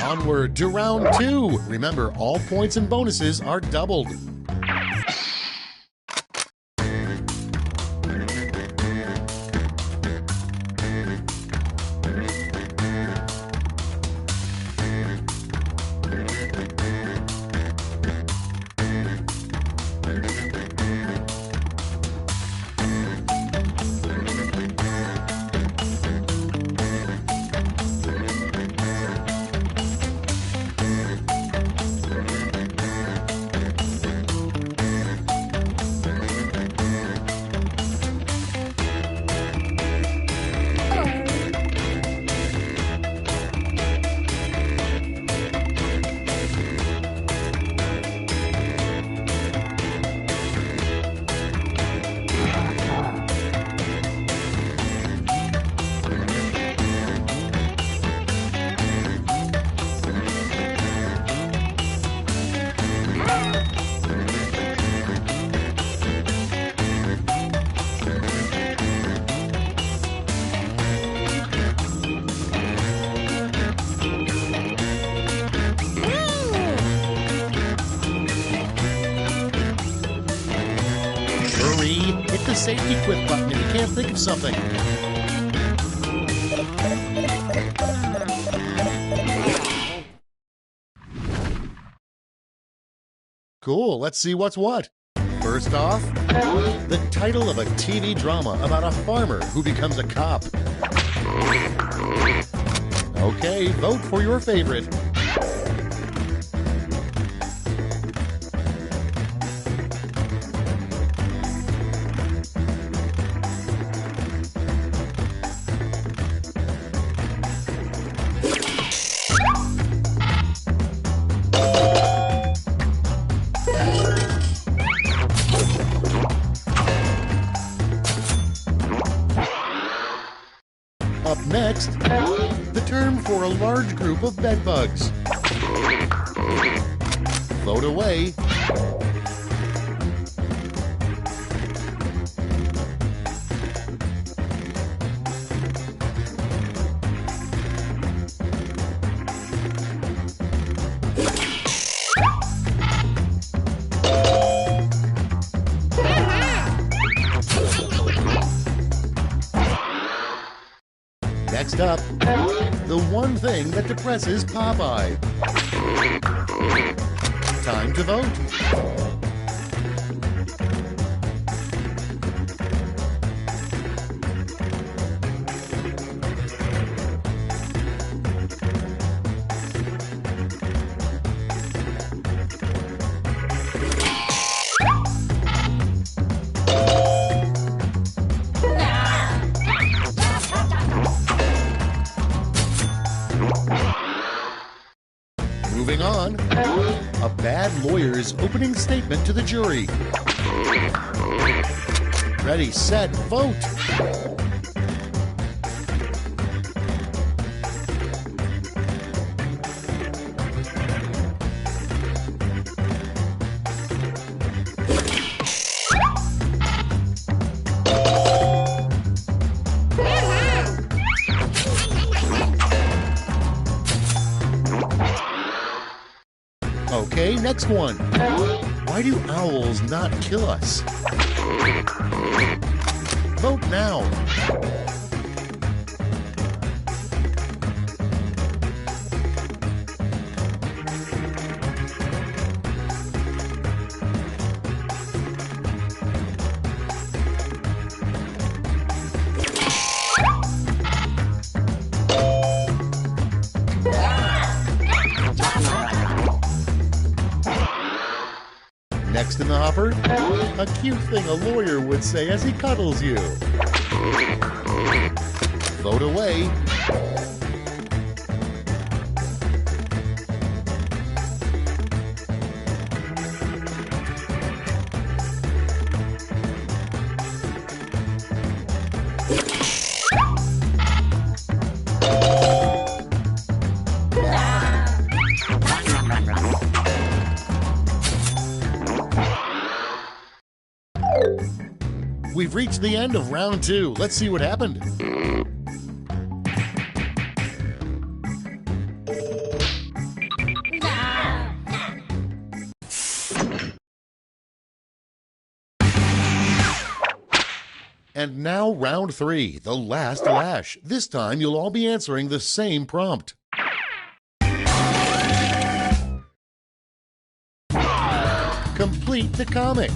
Onward to round two. Remember, all points and bonuses are doubled. Hit the safety quit button if you can't think of something. Cool, let's see what's what. First off, the title of a TV drama about a farmer who becomes a cop. Okay, vote for your favorite. Up next, the term for a large group of bedbugs. Vote away. Next up, the one thing that depresses Popeye. Time to vote. Moving on, a bad lawyer's opening statement to the jury. Ready, set, vote! Okay, next one. Why do owls not kill us? Vote now. Next in the hopper, a cute thing a lawyer would say as he cuddles you. Vote away. We've reached the end of round 2. Let's see what happened. And now round 3, the last lash. This time you'll all be answering the same prompt. Complete the comic.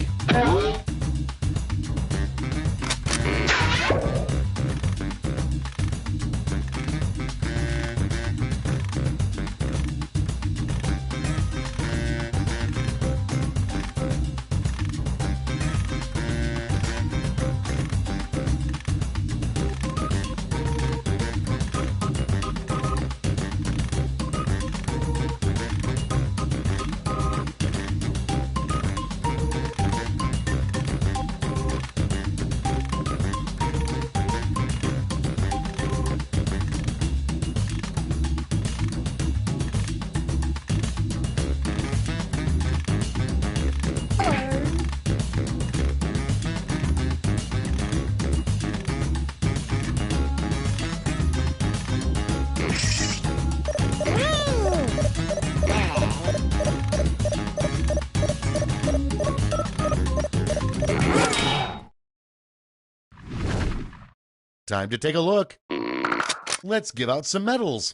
Time to take a look. Let's give out some medals.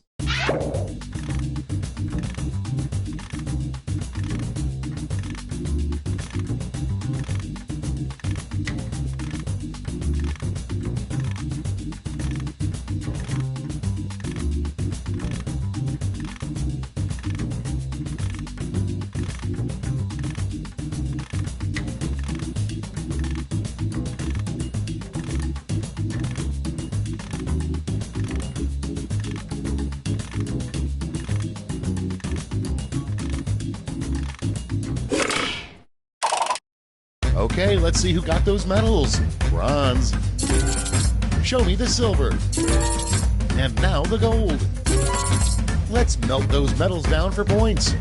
Okay, let's see who got those medals. Bronze. Show me the silver. And now the gold. Let's melt those medals down for points.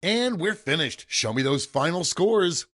And we're finished. Show me those final scores.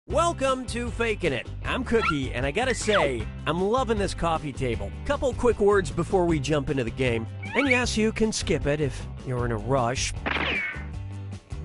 Welcome to Fakin' It. I'm Cookie, and I gotta say, I'm loving this coffee table. Couple quick words before we jump into the game. And yes, you can skip it if you're in a rush.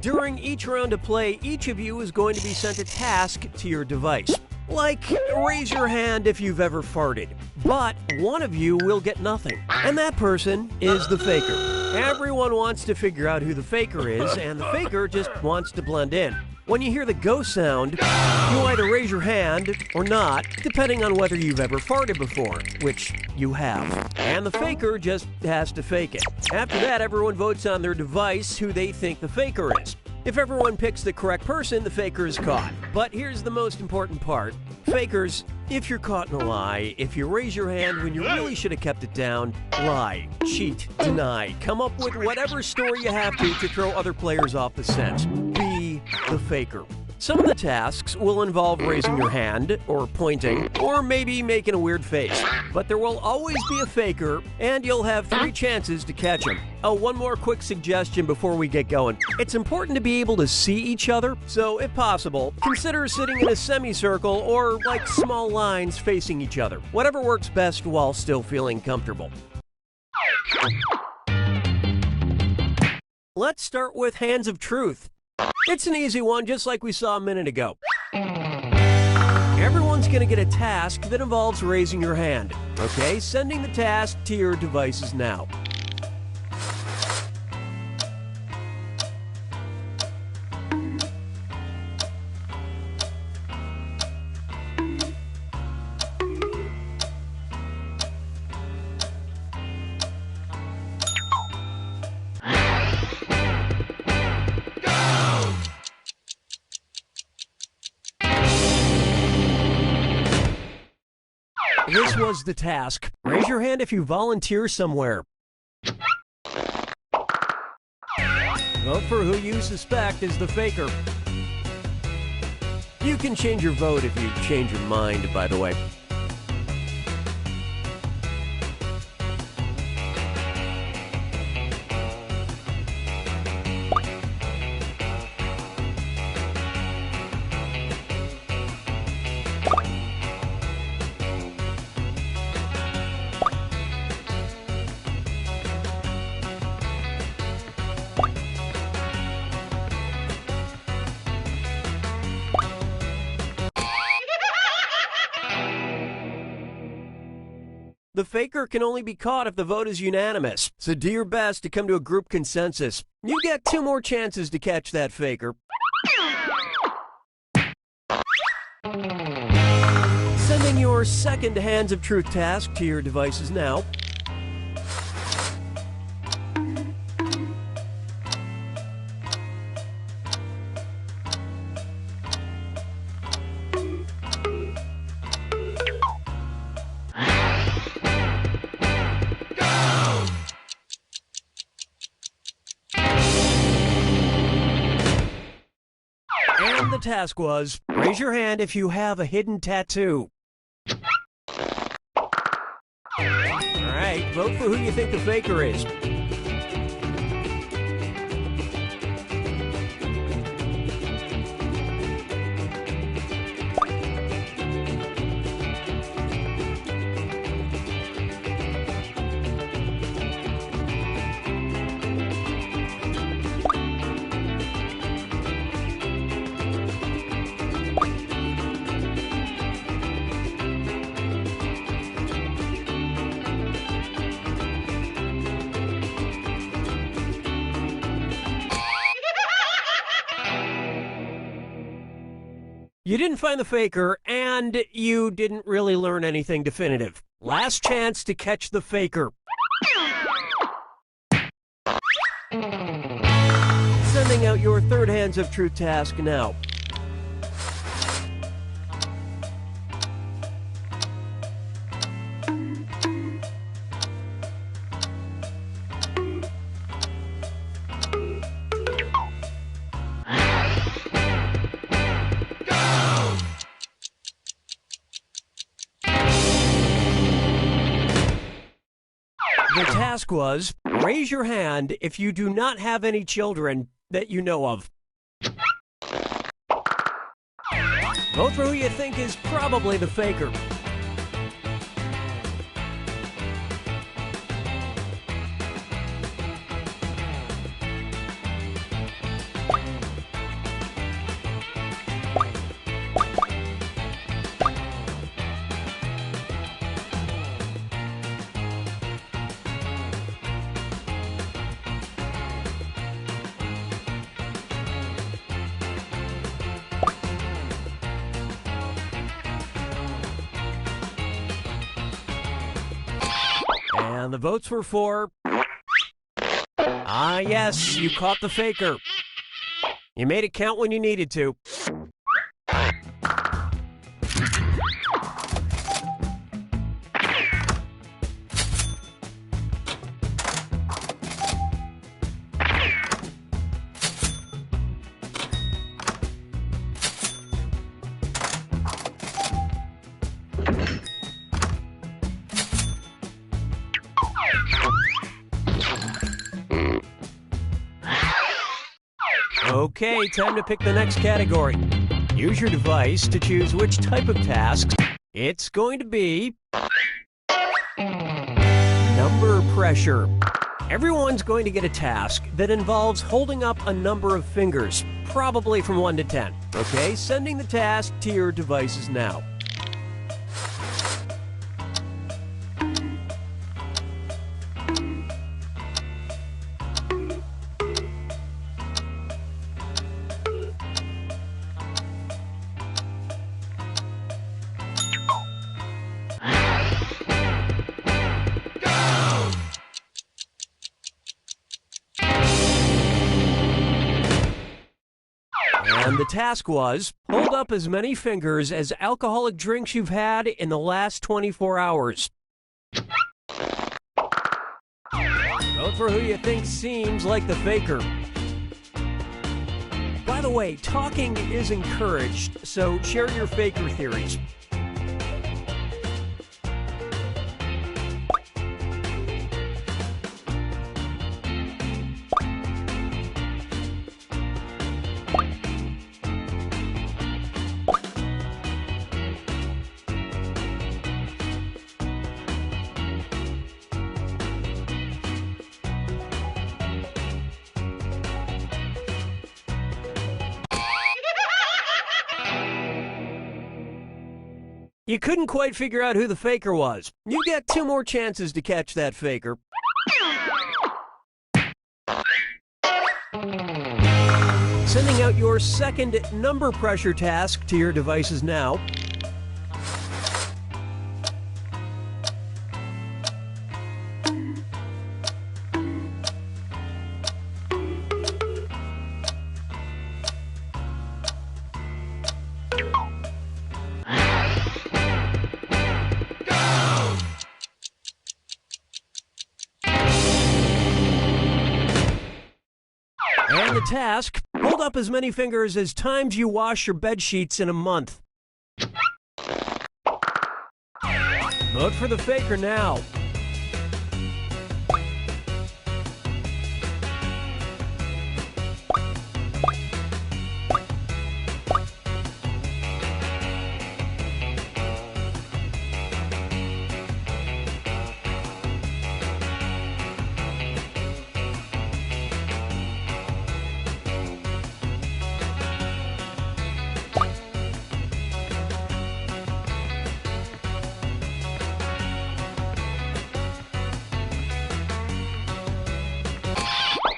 During each round of play, each of you is going to be sent a task to your device. Like, raise your hand if you've ever farted. But one of you will get nothing. And that person is the faker. Everyone wants to figure out who the faker is, and the faker just wants to blend in. When you hear the go sound, you either raise your hand or not, depending on whether you've ever farted before, which you have. And the faker just has to fake it. After that, everyone votes on their device who they think the faker is. If everyone picks the correct person, the faker is caught. But here's the most important part. Fakers, if you're caught in a lie, if you raise your hand when you really should have kept it down, lie, cheat, deny, come up with whatever story you have to throw other players off the scent. Be the faker. Some of the tasks will involve raising your hand, or pointing, or maybe making a weird face. But there will always be a faker, and you'll have 3 chances to catch him. Oh, one more quick suggestion before we get going. It's important to be able to see each other, so if possible, consider sitting in a semicircle or like small lines facing each other. Whatever works best while still feeling comfortable. Let's start with Hands of Truth. It's an easy one, just like we saw a minute ago. Everyone's going to get a task that involves raising your hand. Okay, sending the task to your devices now. This was the task. Raise your hand if you volunteer somewhere. Vote for who you suspect is the faker. You can change your vote if you change your mind, by the way. The faker can only be caught if the vote is unanimous, so do your best to come to a group consensus. You get 2 more chances to catch that faker. Sending your second Hands of Truth task to your devices now. And the task was, raise your hand if you have a hidden tattoo. Alright, vote for who you think the faker is. You didn't find the faker, and you didn't really learn anything definitive. Last chance to catch the faker. Sending out your third Hands of Truth task now. The task was, raise your hand if you do not have any children that you know of. Vote for who you think is probably the faker. And the votes were for... Ah, yes, you caught the faker. You made it count when you needed to. Okay, time to pick the next category. Use your device to choose which type of tasks. It's going to be... number pressure. Everyone's going to get a task that involves holding up a number of fingers, probably from 1 to 10. Okay, sending the task to your devices now. And the task was, hold up as many fingers as alcoholic drinks you've had in the last 24 hours. Vote for who you think seems like the faker. By the way, talking is encouraged, so share your faker theories. You couldn't quite figure out who the faker was. You get 2 more chances to catch that faker. Sending out your second number pressure task to your devices now. And the task, hold up as many fingers as times you wash your bed sheets in a month. Vote for the faker now.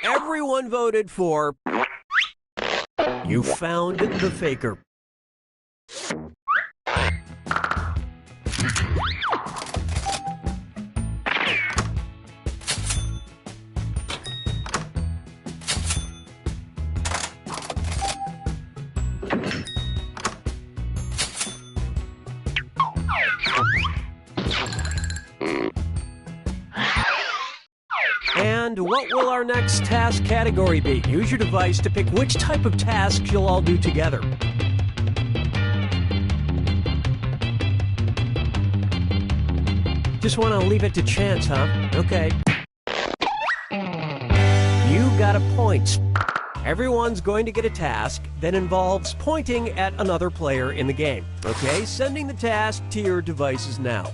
Everyone voted for... You found the faker. What will our next task category be? Use your device to pick which type of tasks you'll all do together. Just want to leave it to chance, huh? Okay. You got a point. Everyone's going to get a task that involves pointing at another player in the game. Okay, sending the task to your devices now.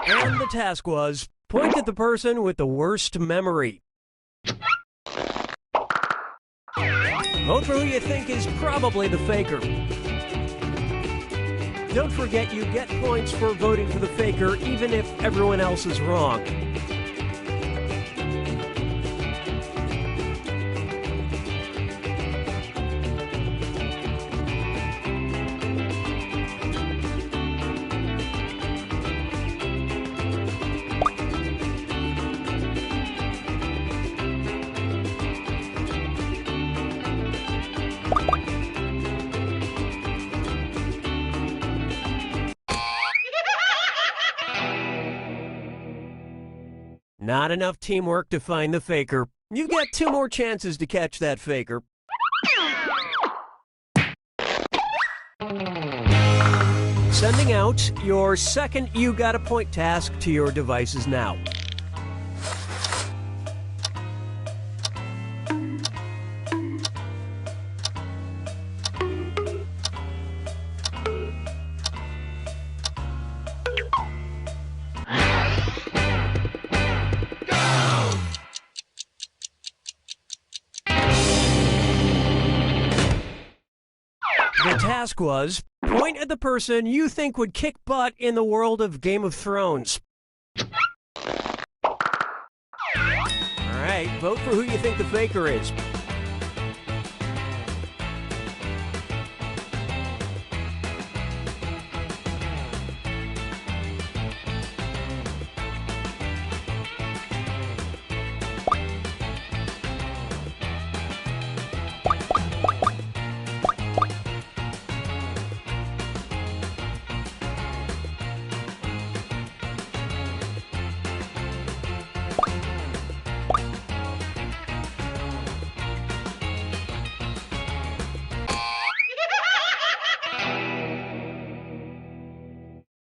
And the task was, point at the person with the worst memory. Vote for who you think is probably the faker. Don't forget you get points for voting for the faker even if everyone else is wrong. Not enough teamwork to find the faker. You get 2 more chances to catch that faker. Sending out your second You Got a Point task to your devices now. The task was, point at the person you think would kick butt in the world of Game of Thrones. Alright, vote for who you think the faker is.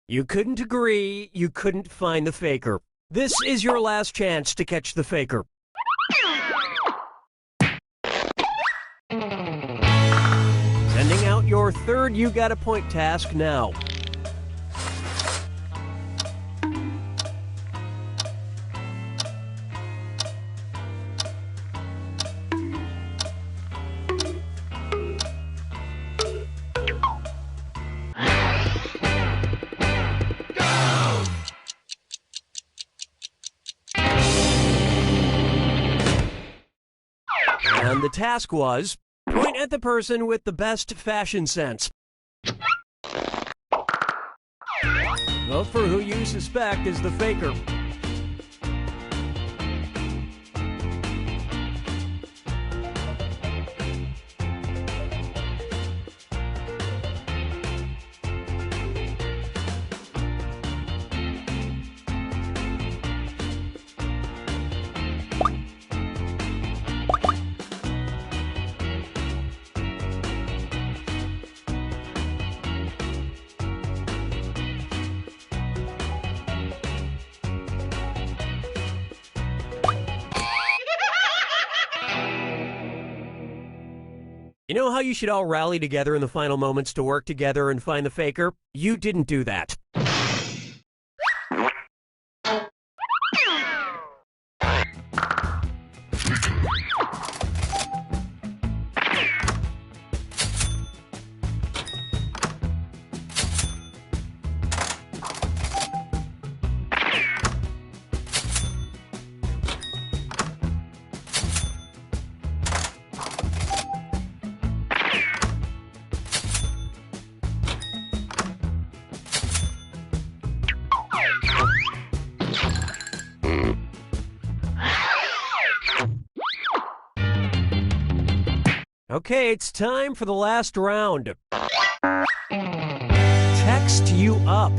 You couldn't agree, you couldn't find the faker. This is your last chance to catch the faker. Sending out your third You Got a Point task now. And the task was, point at the person with the best fashion sense. Vote for who you suspect is the faker. You know how you should all rally together in the final moments to work together and find the faker? You didn't do that. Okay, it's time for the last round. Text you up.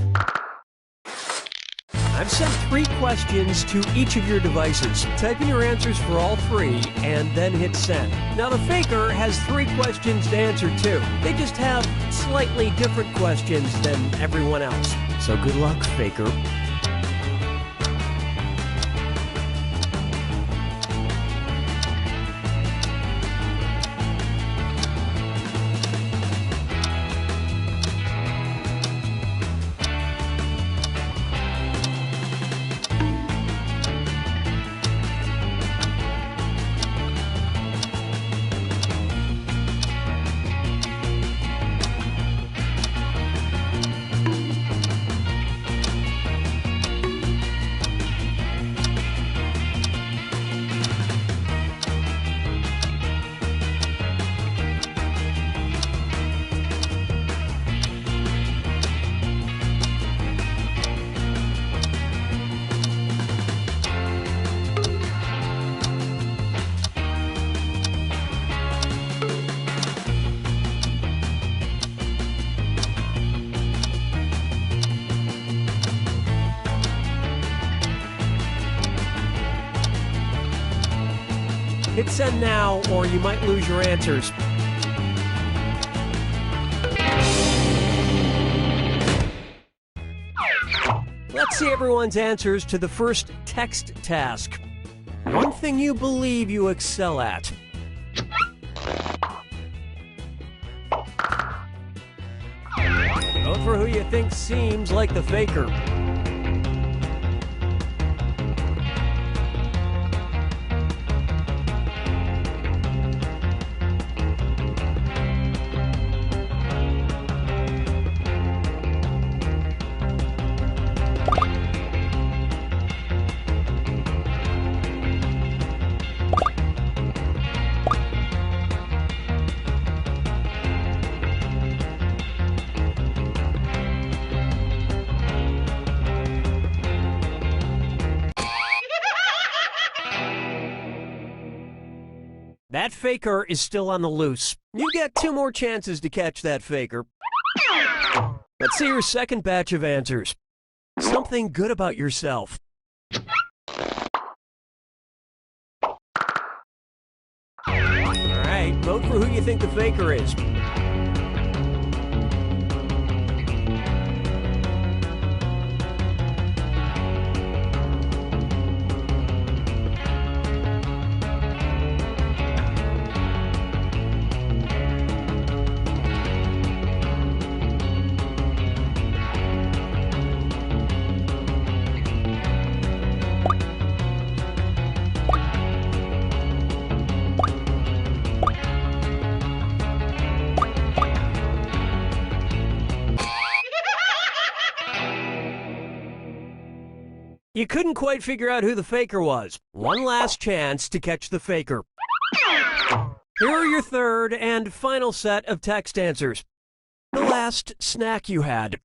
I've sent 3 questions to each of your devices. Type in your answers for all 3 and then hit send. Now the faker has 3 questions to answer too. They just have slightly different questions than everyone else. So good luck, faker. Hit send now, or you might lose your answers. Let's see everyone's answers to the first text task. One thing you believe you excel at. Vote for who you think seems like the faker. That faker is still on the loose. You get 2 more chances to catch that faker. Let's see your second batch of answers. Something good about yourself. All right, vote for who you think the faker is. You couldn't quite figure out who the faker was. One last chance to catch the faker. Here are your third and final set of text answers. The last snack you had.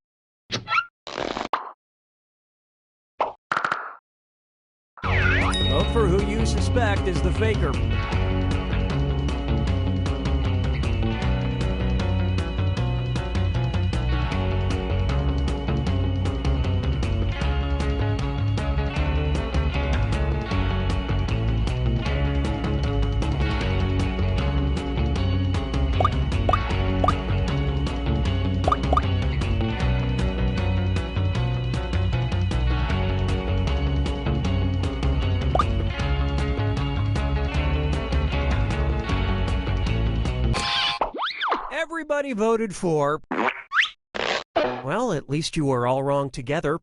Vote for who you suspect is the faker. Everybody voted for... Well, at least you were all wrong together.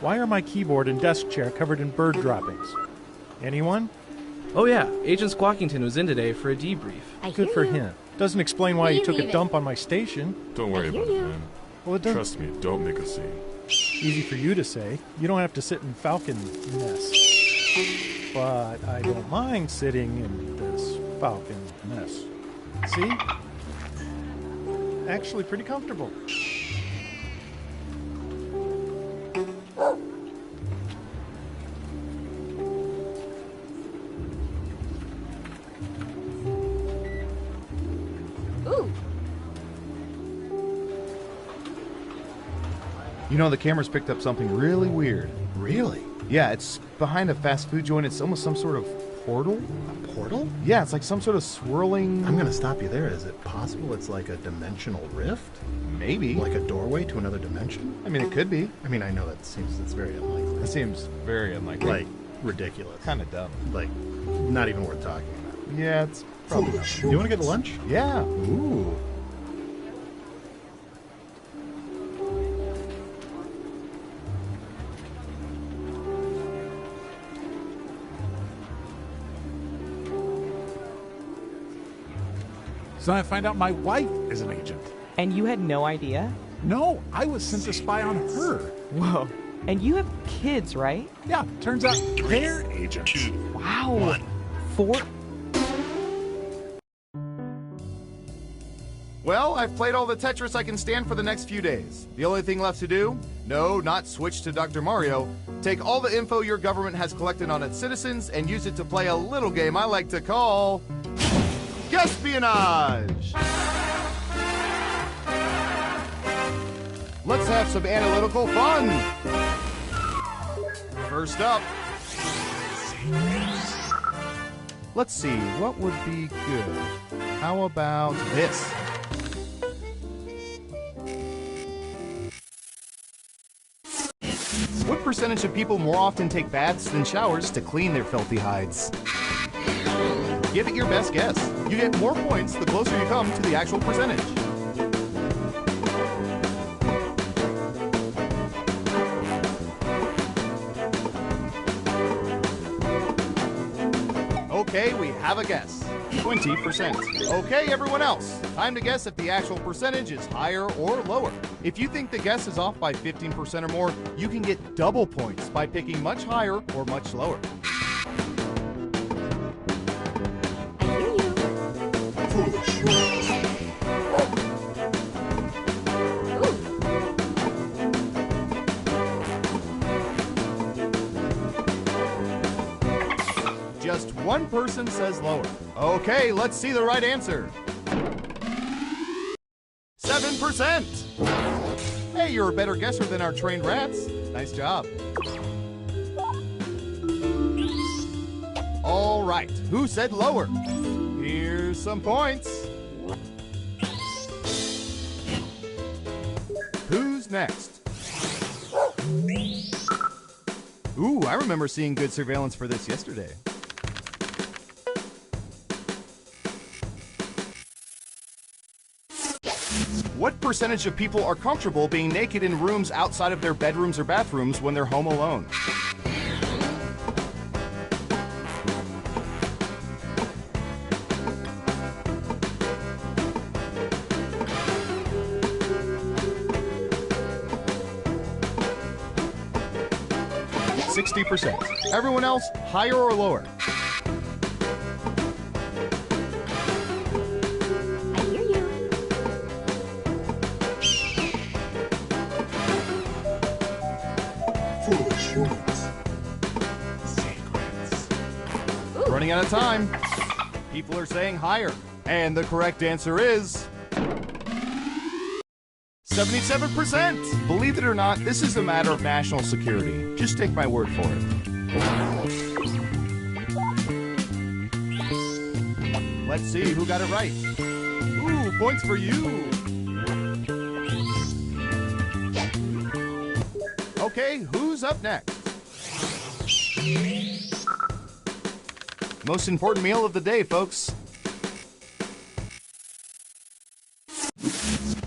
Why are my keyboard and desk chair covered in bird droppings? Anyone? Oh yeah, Agent Squawkington was in today for a debrief. Good for him. Doesn't explain why he took a dump on my station. Don't worry about it, man. Well, it doesn't. Trust me, don't make a scene. Easy for you to say. You don't have to sit in Falcon mess. But I don't mind sitting in this Falcon mess. See? Actually pretty comfortable. You know, the camera's picked up something really weird. Really? Yeah, it's behind a fast food joint. It's almost some sort of portal. A portal? Yeah, it's like some sort of swirling... I'm gonna stop you there. Is it possible it's like a dimensional rift? Maybe. Like a doorway to another dimension? I mean, it could be. I mean, I know it's very unlikely. It seems very unlikely. Like, ridiculous. Kind of dumb. Like, not even worth talking about. Yeah, it's probably not. You wanna get lunch? Yeah. Ooh. So I find out my wife is an agent. And you had no idea? No, I was sent to spy on her. Whoa. And you have kids, right? Yeah, turns out they're agents. Wow. 4? Well, I've played all the Tetris I can stand for the next few days. The only thing left to do? No, not switch to Dr. Mario. Take all the info your government has collected on its citizens and use it to play a little game I like to call... Espionage! Let's have some analytical fun! First up... Let's see, what would be good? How about this? What percentage of people more often take baths than showers to clean their filthy hides? Give it your best guess. You get more points the closer you come to the actual percentage. Okay, we have a guess. 20%. Okay, everyone else. Time to guess if the actual percentage is higher or lower. If you think the guess is off by 15% or more, you can get double points by picking much higher or much lower. Just one person says lower. Okay, let's see the right answer. 7%! Hey, you're a better guesser than our trained rats. Nice job. All right, who said lower? Here's some points. Who's next? Ooh, I remember seeing good surveillance for this yesterday. What percentage of people are comfortable being naked in rooms outside of their bedrooms or bathrooms when they're home alone? %. Everyone else, higher or lower? I hear you. Full assurance. Secrets. Running out of time. People are saying higher. And the correct answer is... 77%! Believe it or not, this is a matter of national security. Just take my word for it. Let's see who got it right. Ooh, points for you! Okay, who's up next? Most important meal of the day, folks.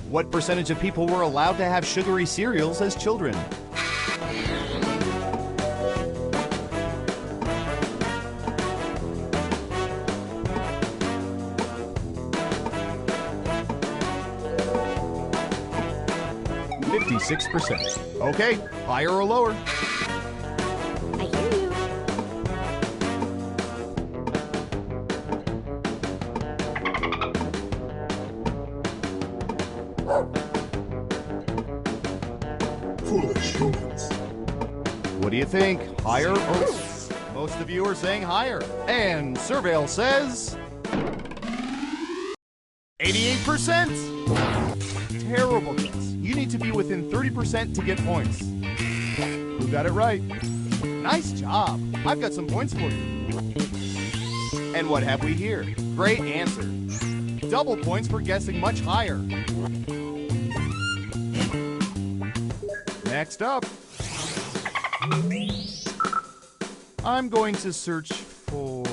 What percentage of people were allowed to have sugary cereals as children? 56%. Okay, higher or lower? I hear you. Foolish humans. What do you think? Higher or lower? Most of you are saying higher. And Surveil says 88%. Terrible guess. You need to be within 30% to get points. Who got it right? Nice job. I've got some points for you. And what have we here? Great answer. Double points for guessing much higher. Next up, I'm going to search for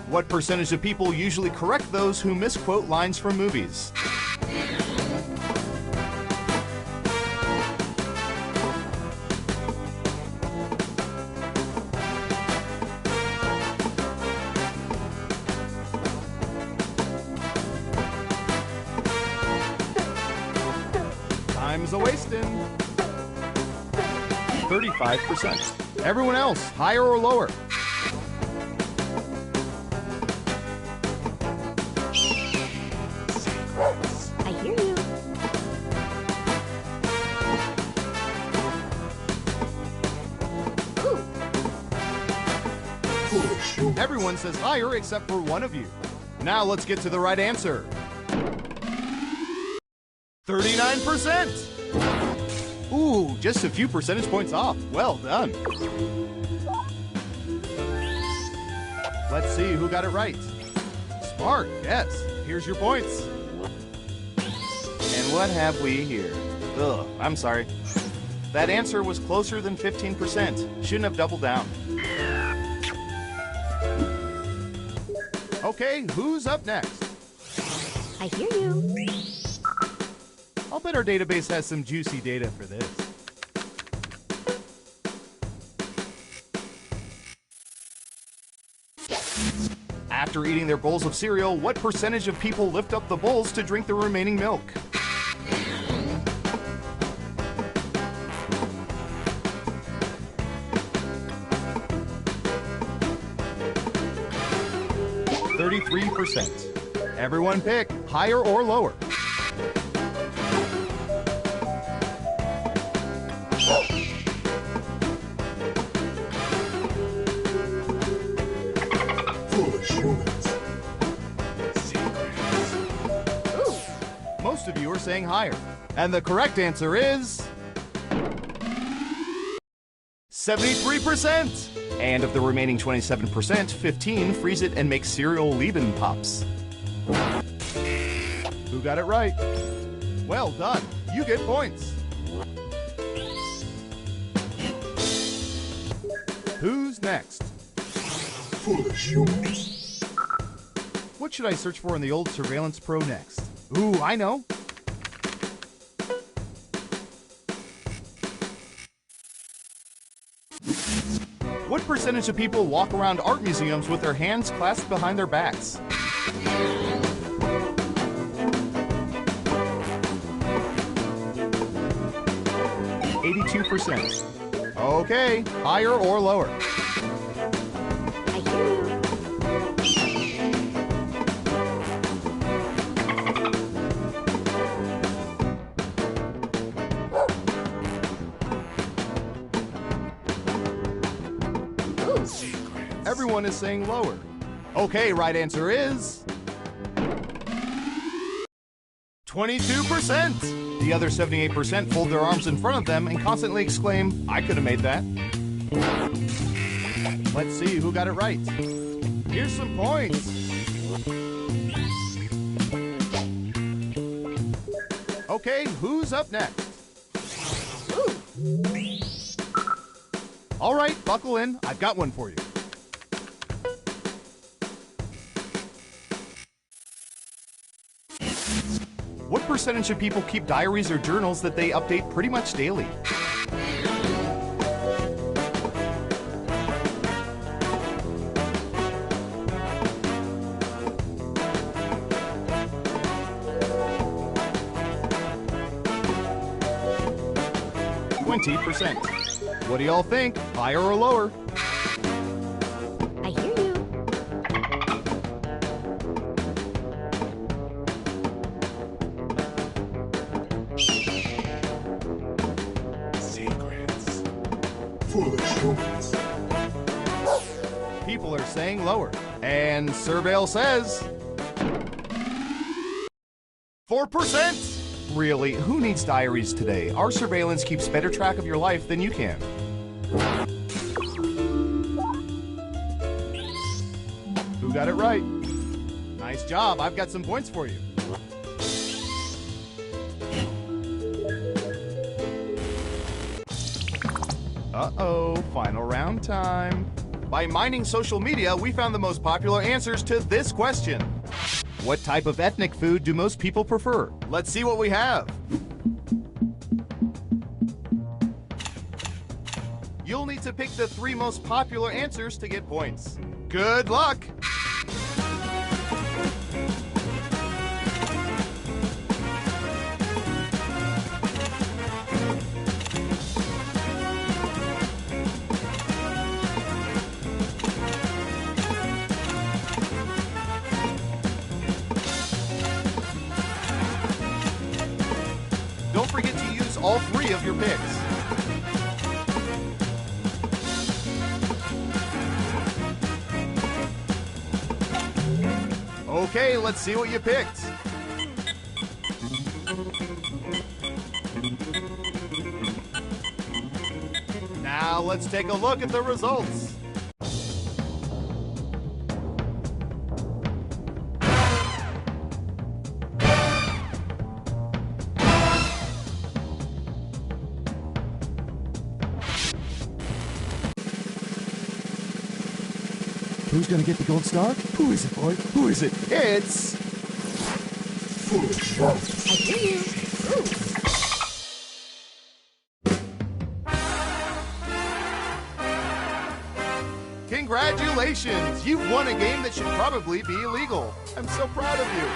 what percentage of people usually correct those who misquote lines from movies? Time's a-wasting. 35%. Everyone else, higher or lower? I hear you. Ooh. Everyone says higher except for one of you. Now let's get to the right answer. 39%! Ooh, just a few percentage points off. Well done. Let's see who got it right. Smart, yes. Here's your points. And what have we here? Ugh, I'm sorry. That answer was closer than 15%. Shouldn't have doubled down. Okay, who's up next? I hear you. I'll bet our database has some juicy data for this. After eating their bowls of cereal, what percentage of people lift up the bowls to drink the remaining milk? %. Everyone pick higher or lower. Foolish humans. Ooh. Most of you are saying higher. And the correct answer is 73%. And of the remaining 27%, 15 freeze it and make cereal leave-in pops. Who got it right? Well done. You get points. Who's next? Foolish humans. What should I search for in the old Surveillance Pro next? Ooh, I know. What percentage of people walk around art museums with their hands clasped behind their backs? %. Okay, higher or lower? I hear you. Ooh. Everyone is saying lower. Okay, right answer is 22%. The other 78% fold their arms in front of them and constantly exclaim, "I could have made that." Let's see who got it right. Here's some points. Okay, who's up next? Ooh. All right, buckle in. I've got one for you. What percentage of people keep diaries or journals that they update pretty much daily? 20%. What do y'all think? Higher or lower? I hear you. Secrets. Foolish humans. People are saying lower. And Surveil says 4%. Really, who needs diaries today? Our surveillance keeps better track of your life than you can. Who got it right? Nice job. I've got some points for you. Uh-oh, final round time. By mining social media, we found the most popular answers to this question. What type of ethnic food do most people prefer? Let's see what we have. You'll need to pick the 3 most popular answers to get points. Good luck! Don't forget to use all 3 of your picks. Okay, let's see what you picked. Now let's take a look at the results. Who's gonna get the gold star? Who is it, boy? Who is it? It's Foolish. I hear you. Ooh. Congratulations! You've won a game that should probably be illegal. I'm so proud of you.